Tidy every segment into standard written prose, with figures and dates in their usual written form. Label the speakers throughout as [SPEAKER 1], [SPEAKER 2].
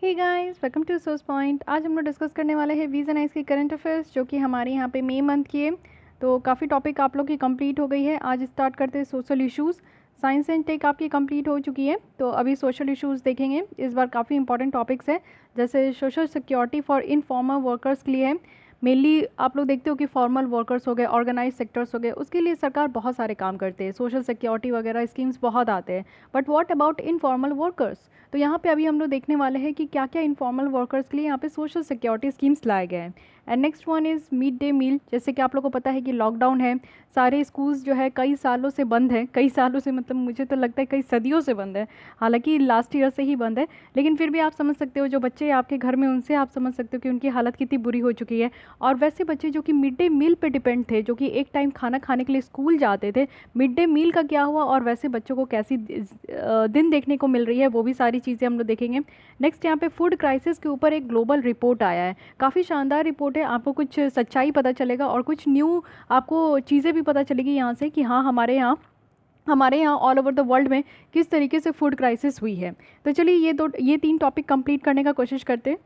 [SPEAKER 1] Hey guys, welcome to Source Point. आज हम लोग डिस्कस करने वाले हैं वीज़ एंड आइस की करंट अफेयर्स जो कि हमारे यहाँ पे मई मंथ की है। तो काफ़ी टॉपिक आप लोग की कंप्लीट हो गई है। आज स्टार्ट करते हैं social issues. Science and tech आपकी कंप्लीट हो चुकी है, तो अभी सोशल इश्यूज़ देखेंगे। इस बार काफ़ी इंपॉर्टेंट टॉपिक्स है, जैसे social security for informal workers के लिए है। मेनली आप लोग देखते हो कि फॉर्मल वर्कर्स हो गए, ऑर्गेनाइज सेक्टर्स हो गए, उसके लिए सरकार बहुत सारे काम करते हैं, सोशल सिक्योरिटी वगैरह स्कीम्स बहुत आते हैं। But what about informal workers? तो यहाँ पे अभी हम लोग देखने वाले हैं कि क्या क्या इनफॉर्मल वर्कर्स के लिए यहाँ पे सोशल सिक्योरिटी स्कीम्स लाए गए हैं। And next one is mid day meal. जैसे कि आप लोगों को पता है कि लॉकडाउन है, सारे स्कूल्स जो है कई सालों से बंद है, कई सालों से मतलब मुझे तो लगता है कई सदियों से बंद है। हालांकि लास्ट ईयर से ही बंद है, लेकिन फिर भी आप समझ सकते हो जो बच्चे आपके घर में, उनसे आप समझ सकते हो कि उनकी हालत कितनी बुरी हो चुकी है। और वैसे बच्चे जो कि मिड डे मील पे डिपेंड थे, जो कि एक टाइम खाना खाने के लिए स्कूल जाते थे, मिड डे मील का क्या हुआ और वैसे बच्चों को कैसी दिन देखने को मिल रही है, वो भी सारी चीज़ें हम लोग देखेंगे। नेक्स्ट यहाँ पे फूड क्राइसिस के ऊपर एक ग्लोबल रिपोर्ट आया है। काफ़ी शानदार रिपोर्ट है, आपको कुछ सच्चाई पता चलेगा और कुछ न्यू आपको चीज़ें भी पता चलेगी यहाँ से कि हाँ हमारे यहाँ ऑल ओवर द वर्ल्ड में किस तरीके से फूड क्राइसिस हुई है। तो चलिए ये तीन टॉपिक कंप्लीट करने का कोशिश करते हैं।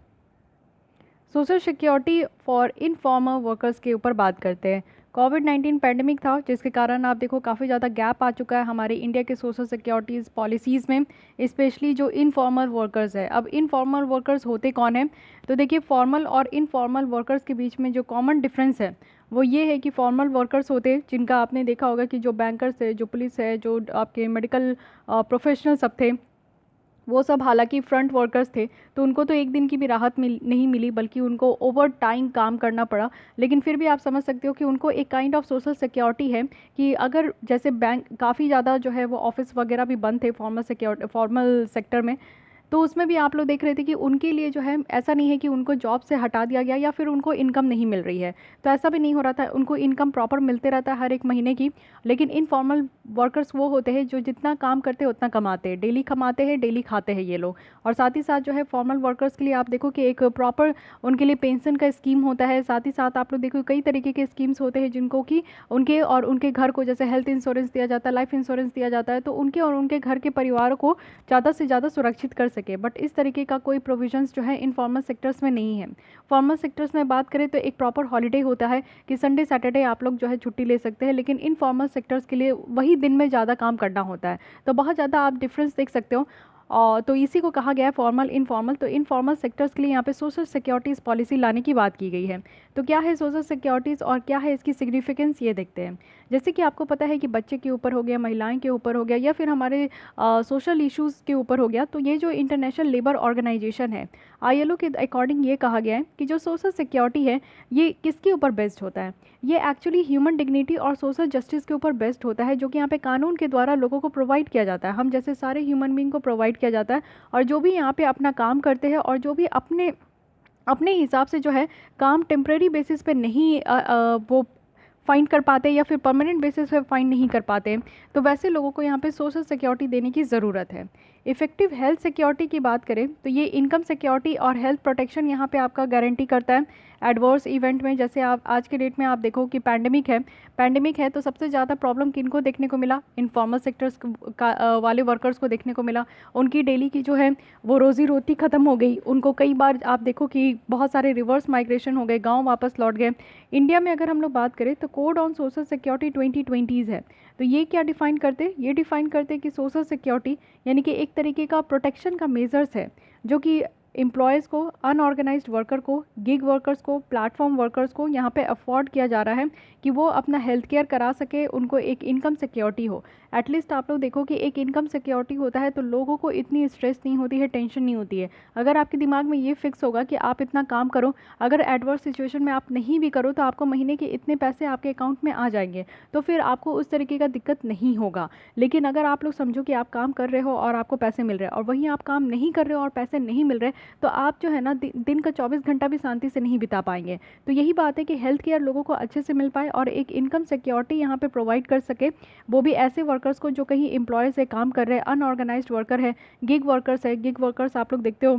[SPEAKER 1] Social security for informal workers के ऊपर बात करते हैं। कोविड-19 पैंडेमिक था, जिसके कारण आप देखो काफ़ी ज़्यादा गैप आ चुका है हमारे इंडिया के सोशल सिक्योरिटीज़ पॉलिसीज़ में, स्पेशली जो इनफॉर्मल वर्कर्स है। अब इनफॉर्मल वर्कर्स होते कौन हैं? तो देखिए, फॉर्मल और इनफॉर्मल वर्कर्स के बीच में जो कॉमन डिफरेंस है वो ये है कि फॉर्मल वर्कर्स होते हैं जिनका आपने देखा होगा कि जो बैंकर्स है, जो पुलिस है, जो आपके मेडिकल प्रोफेशनल सब थे, वो सब हालांकि फ्रंट वर्कर्स थे, तो उनको तो एक दिन की भी राहत नहीं मिली, बल्कि उनको ओवर टाइम काम करना पड़ा। लेकिन फिर भी आप समझ सकते हो कि उनको एक काइंड ऑफ सोशल सिक्योरिटी है कि अगर जैसे बैंक काफ़ी ज़्यादा जो है वो ऑफिस वगैरह भी बंद थे फॉर्मल सेक्टर में, तो उसमें भी आप लोग देख रहे थे कि उनके लिए जो है ऐसा नहीं है कि उनको जॉब से हटा दिया गया या फिर उनको इनकम नहीं मिल रही है। तो ऐसा भी नहीं हो रहा था, उनको इनकम प्रॉपर मिलते रहता है हर एक महीने की। लेकिन इनफॉर्मल वर्कर्स वो होते हैं जो जितना काम करते हैं उतना कमाते हैं, डेली कमाते हैं, डेली खाते हैं ये लोग। और साथ ही साथ जो है फॉर्मल वर्कर्स के लिए आप देखो कि एक प्रॉपर उनके लिए पेंशन का स्कीम होता है। साथ ही साथ आप लोग देखो कई तरीके के स्कीम्स होते हैं जिनको कि उनके और उनके घर को, जैसे हेल्थ इंश्योरेंस दिया जाता है, लाइफ इंश्योरेंस दिया जाता है, तो उनके और उनके घर के परिवार को ज़्यादा से ज़्यादा सुरक्षित कर सके। बट इस तरीके का कोई प्रोविजंस जो है इनफॉर्मल सेक्टर्स में नहीं है। फॉर्मल सेक्टर्स में बात करें तो एक प्रॉपर हॉलीडे होता है कि संडे सैटरडे आप लोग जो है छुट्टी ले सकते हैं, लेकिन इनफॉर्मल सेक्टर्स के लिए वही दिन में ज़्यादा काम करना होता है। तो बहुत ज़्यादा आप डिफरेंस देख सकते हो। और तो इसी को कहा गया है फॉर्मल इनफॉर्मल। तो इनफॉर्मल सेक्टर्स के लिए यहाँ पे सोशल सिक्योरिटीज़ पॉलिसी लाने की बात की गई है। तो क्या है सोशल सिक्योरिटीज़ और क्या है इसकी सिग्निफिकेंस, ये देखते हैं। जैसे कि आपको पता है कि बच्चे के ऊपर हो गया, महिलाएं के ऊपर हो गया, या फिर हमारे सोशल इश्यूज़ के ऊपर हो गया, तो ये जो इंटरनेशनल लेबर ऑर्गेनाइजेशन है, आईएलओ के अकॉर्डिंग ये कहा गया है कि जो सोशल सिक्योरिटी है ये किसके ऊपर बेस्ड होता है? ये एक्चुअली ह्यूमन डिग्निटी और सोशल जस्टिस के ऊपर बेस्ड होता है, जो कि यहाँ पे कानून के द्वारा लोगों को प्रोवाइड किया जाता है, हम जैसे सारे ह्यूमन बींग को प्रोवाइड किया जाता है। और जो भी यहाँ पे अपना काम करते हैं और जो भी अपने अपने हिसाब से जो है काम टेम्परेरी बेसिस पे नहीं वो फाइंड कर पाते या फिर परमानेंट बेसिस पे फाइंड नहीं कर पाते, तो वैसे लोगों को यहाँ पे सोशल सिक्योरिटी देने की ज़रूरत है। इफ़ेक्टिव हेल्थ सिक्योरिटी की बात करें तो ये इनकम सिक्योरिटी और हेल्थ प्रोटेक्शन यहाँ पे आपका गारंटी करता है। एडवर्स इवेंट में, जैसे आप आज के डेट में आप देखो कि पैंडेमिक है तो सबसे ज़्यादा प्रॉब्लम किनको देखने को मिला? इनफॉर्मल सेक्टर्स वाले वर्कर्स को देखने को मिला। उनकी डेली की जो है वो रोज़ी रोटी ख़त्म हो गई, उनको कई बार आप देखो कि बहुत सारे रिवर्स माइग्रेशन हो गए, गाँव वापस लौट गए। इंडिया में अगर हम लोग बात करें तो कोड ऑन सोशल सिक्योरिटी 2020 है। तो ये क्या डिफाइन करते? ये डिफाइन करते कि सोशल सिक्योरिटी यानी कि एक तरीके का प्रोटेक्शन का मेजर्स है, जो कि एम्प्लॉयज़ को, अनऑर्गेनाइज्ड वर्कर को, गिग वर्कर्स को, प्लेटफॉर्म वर्कर्स को यहाँ पे अफोर्ड किया जा रहा है कि वो अपना हेल्थ केयर करा सके, उनको एक इनकम सिक्योरिटी हो। एटलीस्ट आप लोग देखो कि एक इनकम सिक्योरिटी होता है तो लोगों को इतनी स्ट्रेस नहीं होती है, टेंशन नहीं होती है। अगर आपके दिमाग में ये फिक्स होगा कि आप इतना काम करो, अगर एडवर्स सिचुएशन में आप नहीं भी करो तो आपको महीने के इतने पैसे आपके अकाउंट में आ जाएंगे, तो फिर आपको उस तरीके का दिक्कत नहीं होगा। लेकिन अगर आप लोग समझो कि आप काम कर रहे हो और आपको पैसे मिल रहे हैं, और वहीं आप काम नहीं कर रहे हो और पैसे नहीं मिल रहे, तो आप जो है ना दिन का 24 घंटा भी शांति से नहीं बिता पाएंगे। तो यही बात है कि हेल्थ केयर लोगों को अच्छे से मिल पाए और एक इनकम सिक्योरिटी यहाँ पे प्रोवाइड कर सके, वो भी ऐसे वर्कर्स को जो कहीं एम्प्लॉय से काम कर रहे हैं, अनऑर्गेनाइज्ड वर्कर है, गिग वर्कर्स है। गिग वर्कर्स आप लोग देखते हो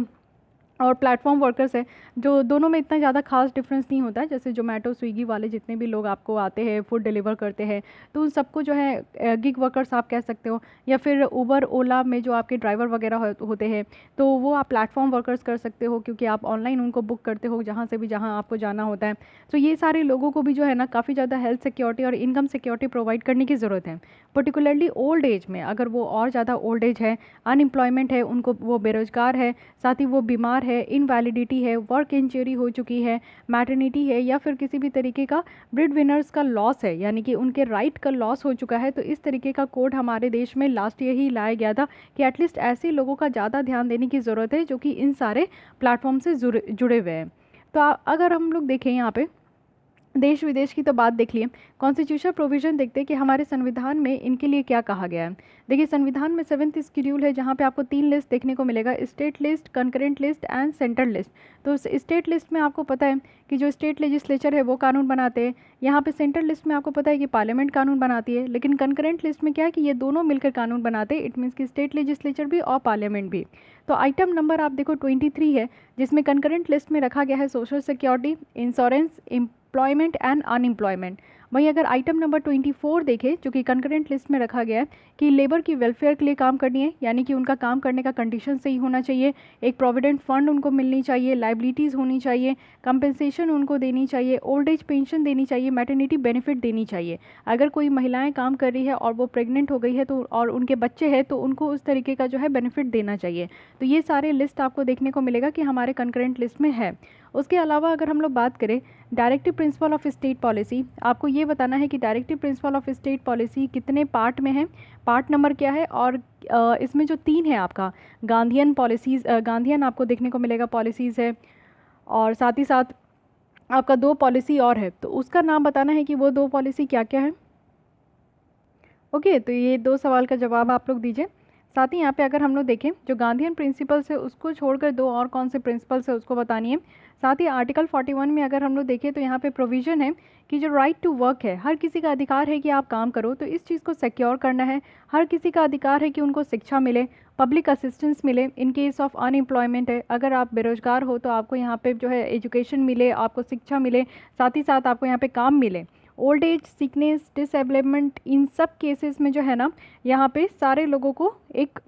[SPEAKER 1] और प्लेटफॉर्म वर्कर्स है, जो दोनों में इतना ज़्यादा खास डिफरेंस नहीं होता है। जैसे जोमेटो स्विगी वाले जितने भी लोग आपको आते हैं फूड डिलीवर करते हैं, तो उन सबको जो है गिग वर्कर्स आप कह सकते हो, या फिर उबर ओला में जो आपके ड्राइवर वगैरह होते हैं, तो वो आप प्लेटफॉर्म वर्कर्स कर सकते हो, क्योंकि आप ऑनलाइन उनको बुक करते हो जहाँ से भी जहाँ आपको जाना होता है। तो ये सारे लोगों को भी जो है ना काफ़ी ज़्यादा हेल्थ सिक्योरिटी और इनकम सिक्योरिटी प्रोवाइड करने की ज़रूरत है। पर्टिकुलरली ओल्ड एज में, अगर वो और ज़्यादा ओल्ड एज है, अनएम्प्लॉयमेंट है, उनको वो बेरोज़गार है, साथ ही वो बीमार है, इनवैलिडिटी है, वर्क इंजरी हो चुकी है, मैटरनिटी है, या फिर किसी भी तरीके का ब्रेड विनर्स का लॉस है, यानी कि उनके राइट का लॉस हो चुका है, तो इस तरीके का कोड हमारे देश में लास्ट ईयर ही लाया गया था कि एटलीस्ट ऐसे लोगों का ज़्यादा ध्यान देने की ज़रूरत है जो कि इन सारे प्लेटफॉर्म से जुड़े हुए हैं। तो अगर हम लोग देखें यहाँ पे देश विदेश की तो बात देख लिए, कॉन्स्टिट्यूशन प्रोविज़न देखते हैं कि हमारे संविधान में इनके लिए क्या कहा गया है। देखिए संविधान में 7th शेड्यूल है, जहाँ पे आपको 3 लिस्ट देखने को मिलेगा, state list, concurrent list and central list. तो स्टेट लिस्ट में आपको पता है कि जो स्टेट लेजिस्लेचर है वो कानून बनाते हैं, यहाँ पे सेंट्रल लिस्ट में आपको पता है कि पार्लियामेंट कानून बनाती है, लेकिन कंकरेंट लिस्ट में क्या है कि ये दोनों मिलकर कानून बनाते हैं। इट मीन्स कि स्टेट लेजिस्लेचर भी और पार्लियामेंट भी। तो आइटम नंबर आप देखो 23 है, जिसमें कंकरेंट लिस्ट में रखा गया है social security, insurance, employment and unemployment. वहीं अगर आइटम नंबर 24 देखें, जो कि कंकरेंट लिस्ट में रखा गया है कि लेबर की वेलफेयर के लिए काम करनी है, यानी कि उनका काम करने का कंडीशन सही होना चाहिए, एक प्रोविडेंट फंड उनको मिलनी चाहिए, लाइबिलिटीज़ होनी चाहिए, कंपनसेशन उनको देनी चाहिए, ओल्ड एज पेंशन देनी चाहिए, मैटरनिटी बेनिफिट देनी चाहिए। अगर कोई महिलाएं काम कर रही है और वो प्रेग्नेंट हो गई है तो और उनके बच्चे हैं, तो उनको उस तरीके का जो है बेनिफिट देना चाहिए। तो ये सारे लिस्ट आपको देखने को मिलेगा कि हमारे कंकरेंट लिस्ट में है। उसके अलावा अगर हम लोग बात करें directive principle of state policy, आपको ये बताना है कि directive principle of state policy कितने पार्ट में है, पार्ट नंबर क्या है, और इसमें जो 3 है आपका गांधीयन पॉलिसीज़, गांधीयन आपको देखने को मिलेगा पॉलिसीज़ है, और साथ ही साथ आपका 2 पॉलिसी और है, तो उसका नाम बताना है कि वो 2 पॉलिसी क्या क्या है। ओके, तो ये 2 सवाल का जवाब आप लोग दीजिए। साथ ही यहाँ पे अगर हम लोग देखें जो गांधीयन प्रिंसिपल्स है उसको छोड़कर 2 और कौन से प्रिंसिपल्स है उसको बतानी है। साथ ही आर्टिकल 41 में अगर हम लोग देखें तो यहाँ पे प्रोविज़न है कि जो राइट टू वर्क है, हर किसी का अधिकार है कि आप काम करो, तो इस चीज़ को सिक्योर करना है। हर किसी का अधिकार है कि उनको शिक्षा मिले, पब्लिक असिस्टेंस मिले इन केस ऑफ अनएम्प्लॉयमेंट है, अगर आप बेरोजगार हो तो आपको यहाँ पे जो है एजुकेशन मिले, आपको शिक्षा मिले, साथ ही साथ आपको यहाँ पे काम मिले। ओल्ड एज, सिकनेस, डिसेबलमेंट, इन सब केसेस में जो है ना यहाँ पे सारे लोगों को एक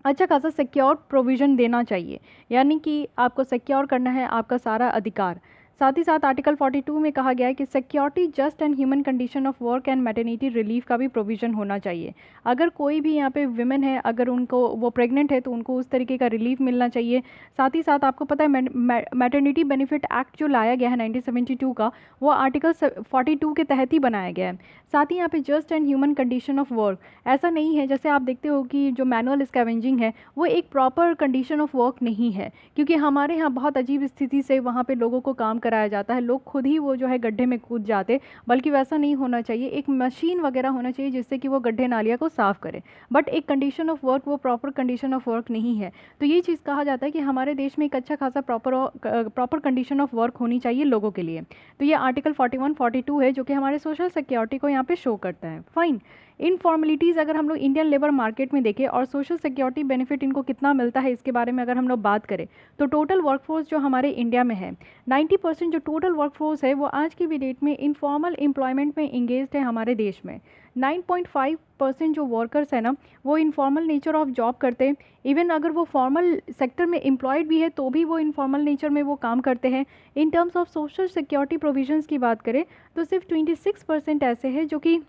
[SPEAKER 1] अच्छा खासा सिक्योर प्रोविज़न देना चाहिए, यानी कि आपको सिक्योर करना है आपका सारा अधिकार। साथ ही साथ आर्टिकल 42 में कहा गया है कि security, just and human condition of work and maternity relief का भी प्रोविज़न होना चाहिए। अगर कोई भी यहाँ पे विमेन है, अगर उनको वो प्रेग्नेंट है तो उनको उस तरीके का रिलीफ मिलना चाहिए। साथ ही साथ आपको पता है मैटरनिटी बेनिफिट एक्ट जो लाया गया है 1972 का, वो आर्टिकल 42 के तहत ही बनाया गया है। साथ ही यहाँ पे just and human condition of work, ऐसा नहीं है जैसे आप देखते हो कि जो मैनुअल स्कैवेंजिंग है वो एक प्रॉपर कंडीशन ऑफ वर्क नहीं है, क्योंकि हमारे यहाँ बहुत अजीब स्थिति से वहाँ पे लोगों को काम कराया जाता है, लोग खुद ही वो जो है गड्ढे में कूद जाते, बल्कि वैसा नहीं होना चाहिए। एक मशीन वगैरह होना चाहिए जिससे कि वो गड्ढे नालिया को साफ़ करे, बट एक कंडीशन ऑफ वर्क वो प्रॉपर कंडीशन ऑफ वर्क नहीं है। तो ये चीज़ कहा जाता है कि हमारे देश में एक अच्छा खासा प्रॉपर कंडीशन ऑफ वर्क होनी चाहिए लोगों के लिए। तो ये आर्टिकल 41, 42 है जो कि हमारे सोशल सिक्योरिटी को यहाँ पे शो करता है। फाइन। इनफॉर्मलिटीज़ अगर हम लोग इंडियन लेबर मार्केट में देखें और सोशल सिक्योरिटी बेनिफिट इनको कितना मिलता है इसके बारे में अगर हम लोग बात करें, तो टोटल वर्कफोर्स जो हमारे इंडिया में है 90% जो टोटल वर्कफोर्स है वो आज की भी डेट में इनफॉर्मल एम्प्लॉयमेंट में इंगेज्ड है हमारे देश में। 9.5% जो वर्कर्स है ना वो इनफॉर्मल नेचर ऑफ जॉब करते हैं। इवन अगर वो फॉर्मल सेक्टर में एम्प्लॉयड भी है तो भी वो इनफॉर्मल नेचर में वो काम करते हैं। In terms of social security provisions की बात करें तो सिर्फ 26% ऐसे हैं जो कि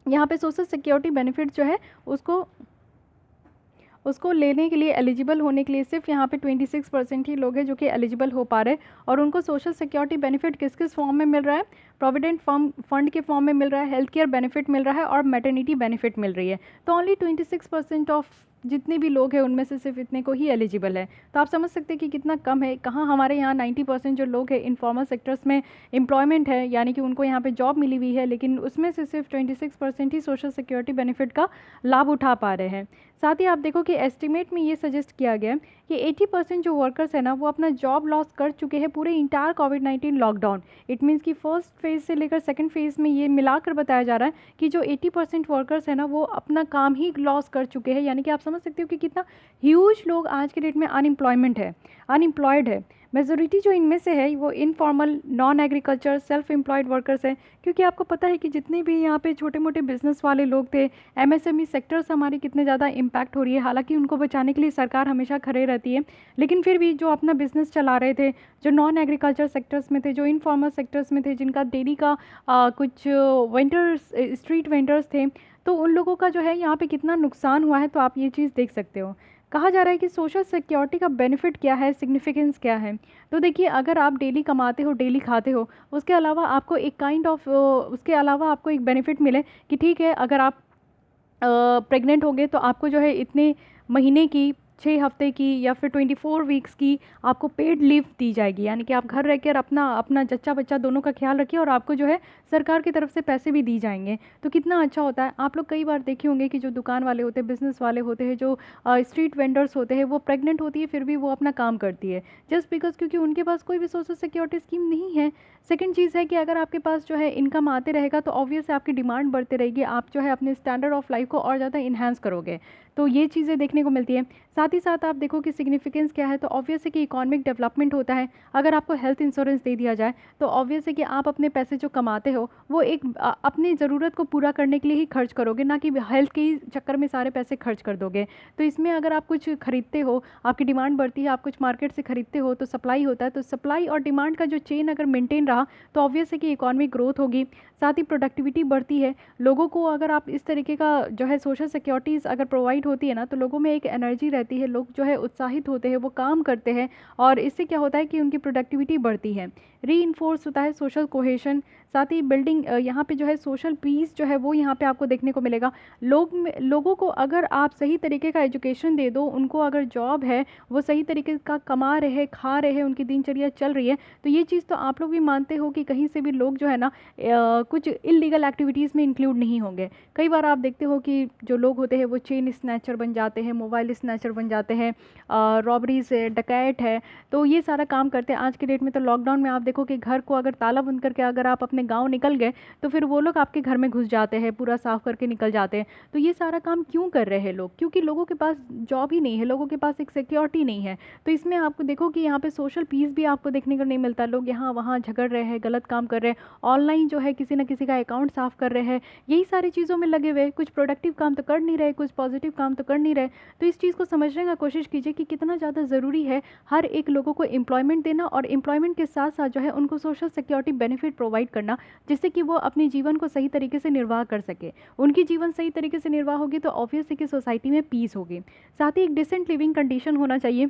[SPEAKER 1] यहाँ पे सोशल सिक्योरिटी बेनिफिट जो है उसको लेने के लिए, एलिजिबल होने के लिए सिर्फ यहाँ पे 26% ही लोग हैं जो कि एलिजिबल हो पा रहे हैं। और उनको सोशल सिक्योरिटी बेनिफिट किस किस फॉर्म में मिल रहा है? प्रोविडेंट फंड के फॉर्म में मिल रहा है, हेल्थ केयर बेनिफिट मिल रहा है और मैटरनिटी बेनिफिट मिल रही है। तो ओनली 26% ऑफ जितने भी लोग हैं उनमें से सिर्फ इतने को ही एलिजिबल है। तो आप समझ सकते हैं कि कितना कम है। कहाँ हमारे यहाँ 90% जो लोग हैं इनफॉर्मल सेक्टर्स में एम्प्लॉयमेंट है, यानी कि उनको यहाँ पे जॉब मिली हुई है, लेकिन उसमें से सिर्फ 26% ही सोशल सिक्योरिटी बेनिफिट का लाभ उठा पा रहे हैं। साथ ही आप देखो कि एस्टिमेट में ये सजेस्ट किया गया है कि 80% जो वर्कर्स है ना वो अपना जॉब लॉस कर चुके हैं पूरे entire covid lockdown. It means कि फर्स्ट फेज़ से लेकर सेकंड फेज़ में ये मिलाकर बताया जा रहा है कि जो 80% वर्कर्स है ना वो अपना काम ही लॉस कर चुके हैं। यानी कि आप समझ सकते हो कि कितना ह्यूज लोग आज के डेट में अनएम्प्लॉयमेंट है। अनएम्प्लॉयड है। मेजोरिटी जो इनमें से है वो informal, non agriculture, self employed workers हैं। क्योंकि आपको पता है कि जितने भी यहाँ पे छोटे मोटे बिजनेस वाले लोग थे, एमएसएमई सेक्टर्स हमारी कितने ज़्यादा इम्पैक्ट हो रही है। हालांकि उनको बचाने के लिए सरकार हमेशा खड़े रहती है, लेकिन फिर भी जो अपना बिजनेस चला रहे थे, जो नॉन एग्रीकल्चर सेक्टर्स में थे, जो इनफॉर्मल सेक्टर्स में थे, जिनका डेली का कुछ वेंडर्स, स्ट्रीट वेंडर्स थे, तो उन लोगों का जो है यहाँ पे कितना नुकसान हुआ है, तो आप ये चीज़ देख सकते हो। कहा जा रहा है कि सोशल सिक्योरिटी का बेनिफिट क्या है, सिग्निफिकेंस क्या है। तो देखिए, अगर आप डेली कमाते हो, डेली खाते हो, उसके अलावा आपको एक काइंड ऑफ उसके अलावा आपको एक बेनिफिट मिले कि ठीक है, अगर आप प्रेग्नेंट हो गए तो आपको जो है इतने महीने की, 6 हफ्ते की या फिर 24 वीक्स की आपको पेड लीव दी जाएगी। यानी कि आप घर रहकर अपना अपना जच्चा बच्चा दोनों का ख्याल रखिए और आपको जो है सरकार की तरफ से पैसे भी दी जाएंगे। तो कितना अच्छा होता है। आप लोग कई बार देखे होंगे कि जो दुकान वाले होते हैं, बिजनेस वाले होते हैं, जो स्ट्रीट वेंडर्स होते हैं, वो प्रेग्नेंट होती है फिर भी वो अपना काम करती है, जस्ट बिकॉज क्योंकि उनके पास कोई भी सोशल सिक्योरिटी स्कीम नहीं है। सेकंड चीज़ है कि अगर आपके पास जो है इनकम आते रहेगा तो ऑब्वियस है आपकी डिमांड बढ़ती रहेगी, आप जो है अपने स्टैंडर्ड ऑफ लाइफ को और ज़्यादा इन्हांस करोगे। तो ये चीज़ें देखने को मिलती है। साथ ही साथ आप देखो कि सिग्निफिकेंस क्या है, तो ऑब्वियस है कि इकोनॉमिक डेवलपमेंट होता है। अगर आपको हेल्थ इंश्योरेंस दे दिया जाए तो ऑब्वियस है कि आप अपने पैसे जो कमाते हो वो एक अपनी ज़रूरत को पूरा करने के लिए ही खर्च करोगे, ना कि हेल्थ के चक्कर में सारे पैसे खर्च कर दोगे। तो इसमें अगर आप कुछ खरीदते हो, आपकी डिमांड बढ़ती है, आप कुछ मार्केट से खरीदते हो तो सप्लाई होता है, तो सप्लाई और डिमांड का जो चेन अगर मेंटेन रहा तो ऑब्वियस है कि इकोनॉमिक ग्रोथ होगी, साथ ही प्रोडक्टिविटी बढ़ती है। लोगों को अगर आप इस तरीके का जो है सोशल सिक्योरिटीज़ अगर प्रोवाइड होती है ना, तो लोगों में एक एनर्जी रहती है, लोग जो है उत्साहित होते हैं, वो काम करते हैं और इससे क्या होता है कि उनकी प्रोडक्टिविटी बढ़ती है, रीइंफोर्स होता है सोशल कोहेशन। साथ ही बिल्डिंग यहाँ पे जो है सोशल पीस जो है वो यहाँ पे आपको देखने को मिलेगा। लोगों को अगर आप सही तरीके का एजुकेशन दे दो, उनको अगर जॉब है, वो सही तरीके का कमा रहे हैं, खा रहे हैं, उनकी दिनचर्या चल रही है, तो ये चीज़ तो आप लोग भी मानते हो कि कहीं से भी लोग जो है ना कुछ इलीगल एक्टिविटीज़ में इंक्लूड नहीं होंगे। कई बार आप देखते हो कि जो लोग होते हैं वो चेन स्नैचर बन जाते हैं, मोबाइल स्नैचर बन जाते हैं, रॉबरी से डकैत है, तो ये सारा काम करते हैं। आज के डेट में तो लॉकडाउन में आप देखो कि घर को अगर ताला बंद करके अगर आप अपने गांव निकल गए तो फिर वो लोग आपके घर में घुस जाते हैं, पूरा साफ करके निकल जाते हैं। तो ये सारा काम क्यों कर रहे हैं लोग? क्योंकि लोगों के पास जॉब ही नहीं है, लोगों के पास एक सिक्योरिटी नहीं है। तो इसमें आपको देखो कि यहाँ पे सोशल पीस भी आपको देखने को नहीं मिलता, लोग यहाँ वहाँ झगड़ रहे हैं, गलत काम कर रहे हैं, ऑनलाइन जो है किसी ना किसी का अकाउंट साफ कर रहे हैं, यही सारी चीज़ों में लगे हुए, कुछ प्रोडक्टिव काम तो कर नहीं रहे, कुछ पॉजिटिव काम तो कर नहीं रहे। तो इस चीज़ को समझने का कोशिश कीजिए कि कितना ज़्यादा ज़रूरी है हर एक लोगों को एम्प्लॉयमेंट देना और एम्प्लॉयमेंट के साथ साथ जो है उनको सोशल सिक्योरिटी बेनिफिट प्रोवाइड करना, जिससे कि वो अपने जीवन को सही तरीके से निर्वाह कर सके। उनकी जीवन सही तरीके से निर्वाह होगी तो ऑब्वियस है कि सोसाइटी में पीस होगी। साथ ही एक डिसेंट लिविंग कंडीशन होना चाहिए।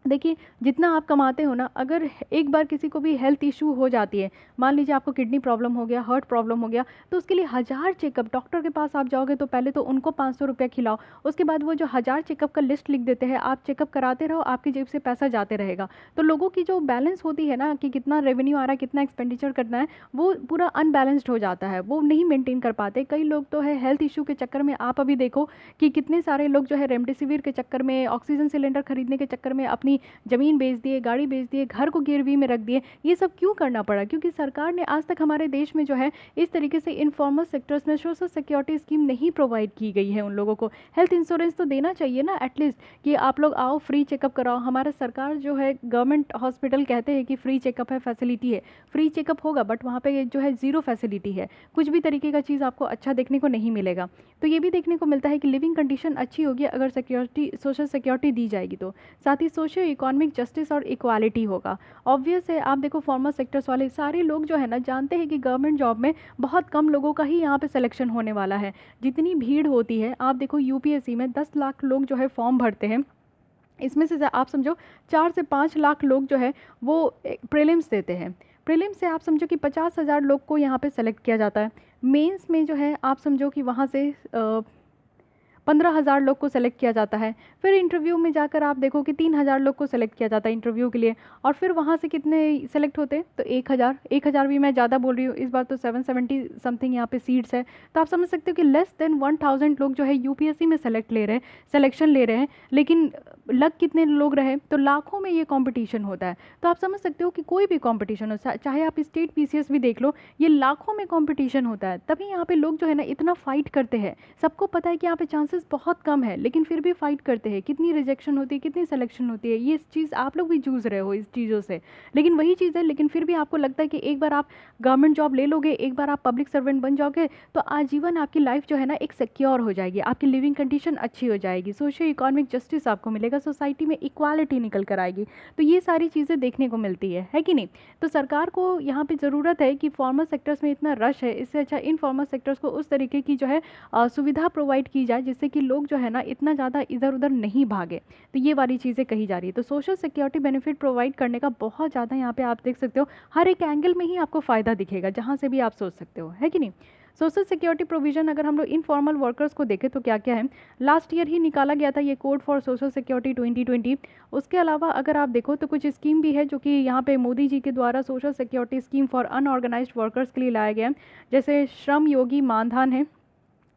[SPEAKER 1] देखिए, जितना आप कमाते हो ना, अगर एक बार किसी को भी हेल्थ इशू हो जाती है, मान लीजिए आपको किडनी प्रॉब्लम हो गया, हार्ट प्रॉब्लम हो गया, तो उसके लिए 1000 चेकअप, डॉक्टर के पास आप जाओगे तो पहले तो उनको 500 रुपया खिलाओ, उसके बाद वो जो 1000 चेकअप का लिस्ट लिख देते हैं, आप चेकअप कराते रहो, आपकी जेब से पैसा जाते रहेगा। तो लोगों की जो बैलेंस होती है ना कि कितना रेवेन्यू आ रहा है, कितना एक्सपेंडिचर करना है, वो पूरा अनबैलेंस्ड हो जाता है, वो नहीं मेंटेन कर पाते। कई लोग तो है हेल्थ इशू के चक्कर में, आप अभी देखो कि कितने सारे लोग जो है रेमडेसिविर के चक्कर में, ऑक्सीजन सिलेंडर खरीदने के चक्कर में अपनी ज़मीन बेच दिए, गाड़ी बेच दिए, घर को गिरवी में रख दिए। ये सब क्यों करना पड़ा? क्योंकि सरकार ने आज तक हमारे देश में जो है इस तरीके से इनफॉर्मल सेक्टर्स में सोशल सिक्योरिटी स्कीम नहीं प्रोवाइड की गई है। उन लोगों को हेल्थ इंश्योरेंस तो देना चाहिए ना एटलीस्ट, कि आप लोग आओ फ्री चेकअप कराओ। हमारा सरकार जो है गवर्नमेंट हॉस्पिटल कहते हैं कि फ्री चेकअप है, फैसिलिटी है, फ्री चेकअप होगा, बट वहाँ पे जो है ज़ीरो फैसिलिटी है, कुछ भी तरीके का चीज़ आपको अच्छा देखने को नहीं मिलेगा। तो ये भी देखने को मिलता है कि लिविंग कंडीशन अच्छी होगी अगर सिक्योरिटी, सोशल सिक्योरिटी दी जाएगी तो। साथ ही सोशियो इकोनॉमिक जस्टिस और इक्वालिटी होगा। ऑब्वियस है, आप देखो फॉर्मल सेक्टर्स वाले सारे लोग जो है ना जानते हैं कि गवर्नमेंट जॉब में बहुत कम लोगों का ही यहाँ पे सिलेक्शन होने वाला है। जितनी भीड़ होती है, आप देखो यूपीएससी में 10 लाख लोग जो है फॉर्म भरते हैं, इसमें से आप समझो 4 से 5 लाख लोग जो है वो प्रीलिम्स देते हैं। प्रीलिम्स से आप समझो कि 50,000 लोग को यहाँ पे सेलेक्ट किया जाता है। मेंस में जो है आप समझो कि वहाँ से 15,000 लोग को सेलेक्ट किया जाता है। फिर इंटरव्यू में जाकर आप देखो कि 3,000 लोग को सेलेक्ट किया जाता है इंटरव्यू के लिए, और फिर वहाँ से कितने सेलेक्ट होते हैं? तो 1,000 भी मैं ज़्यादा बोल रही हूँ, इस बार तो 770 समथिंग यहाँ पे सीट्स है। तो आप समझ सकते हो कि लेस देन 1000 लोग जो है यूपीएससी में सिलेक्शन ले रहे हैं, लेकिन लग कितने लोग रहे? तो लाखों में ये कॉम्पिटिशन होता है। तो आप समझ सकते हो कि कोई भी कॉम्पिटिशन हो, चाहे आप स्टेट पीसीएस भी देख लो, ये लाखों में कॉम्पिटिशन होता है, तभी यहाँ पे लोग जो है ना इतना फाइट करते हैं। सबको पता है कि यहाँ पे चांसेस चांसेस बहुत कम है, लेकिन फिर भी फाइट करते हैं। कितनी रिजेक्शन होती है, कितनी सिलेक्शन होती है, ये चीज़ आप लोग भी जूझ रहे हो इस चीज़ों से। लेकिन वही चीज़ है, लेकिन फिर भी आपको लगता है कि एक बार आप गवर्नमेंट जॉब ले लोगे, एक बार आप पब्लिक सर्वेंट बन जाओगे, तो आजीवन आपकी लाइफ जो है ना एक सिक्योर हो जाएगी, आपकी लिविंग कंडीशन अच्छी हो जाएगी, सोशियो इकोनॉमिक जस्टिस आपको मिलेगा, सोसाइटी में इक्वालिटी निकल कर आएगी। तो ये सारी चीज़ें देखने को मिलती है कि नहीं। तो सरकार को यहाँ पे ज़रूरत है कि फॉर्मल सेक्टर्स में इतना रश है, इससे अच्छा इनफॉर्मल सेक्टर्स को उस तरीके की जो है सुविधा प्रोवाइड की जाए, जिससे कि लोग जो है ना इतना ज़्यादा इधर उधर नहीं भागे। तो ये वाली चीज़ें कही जा रही है। तो सोशल सिक्योरिटी बेनिफिट प्रोवाइड करने का बहुत ज़्यादा यहाँ पे आप देख सकते हो, हर एक एंगल में ही आपको फ़ायदा दिखेगा, जहाँ से भी आप सोच सकते हो, है कि नहीं। सोशल सिक्योरिटी प्रोविजन अगर हम लोग इनफॉर्मल वर्कर्स को देखें तो क्या क्या है, लास्ट ईयर ही निकाला गया था ये कोड फॉर सोशल सिक्योरिटी 2020। उसके अलावा अगर आप देखो तो कुछ स्कीम भी है जो कि यहाँ पे मोदी जी के द्वारा social security scheme for unorganised workers के लिए लाया गया है, जैसे श्रम योगी मानधन है।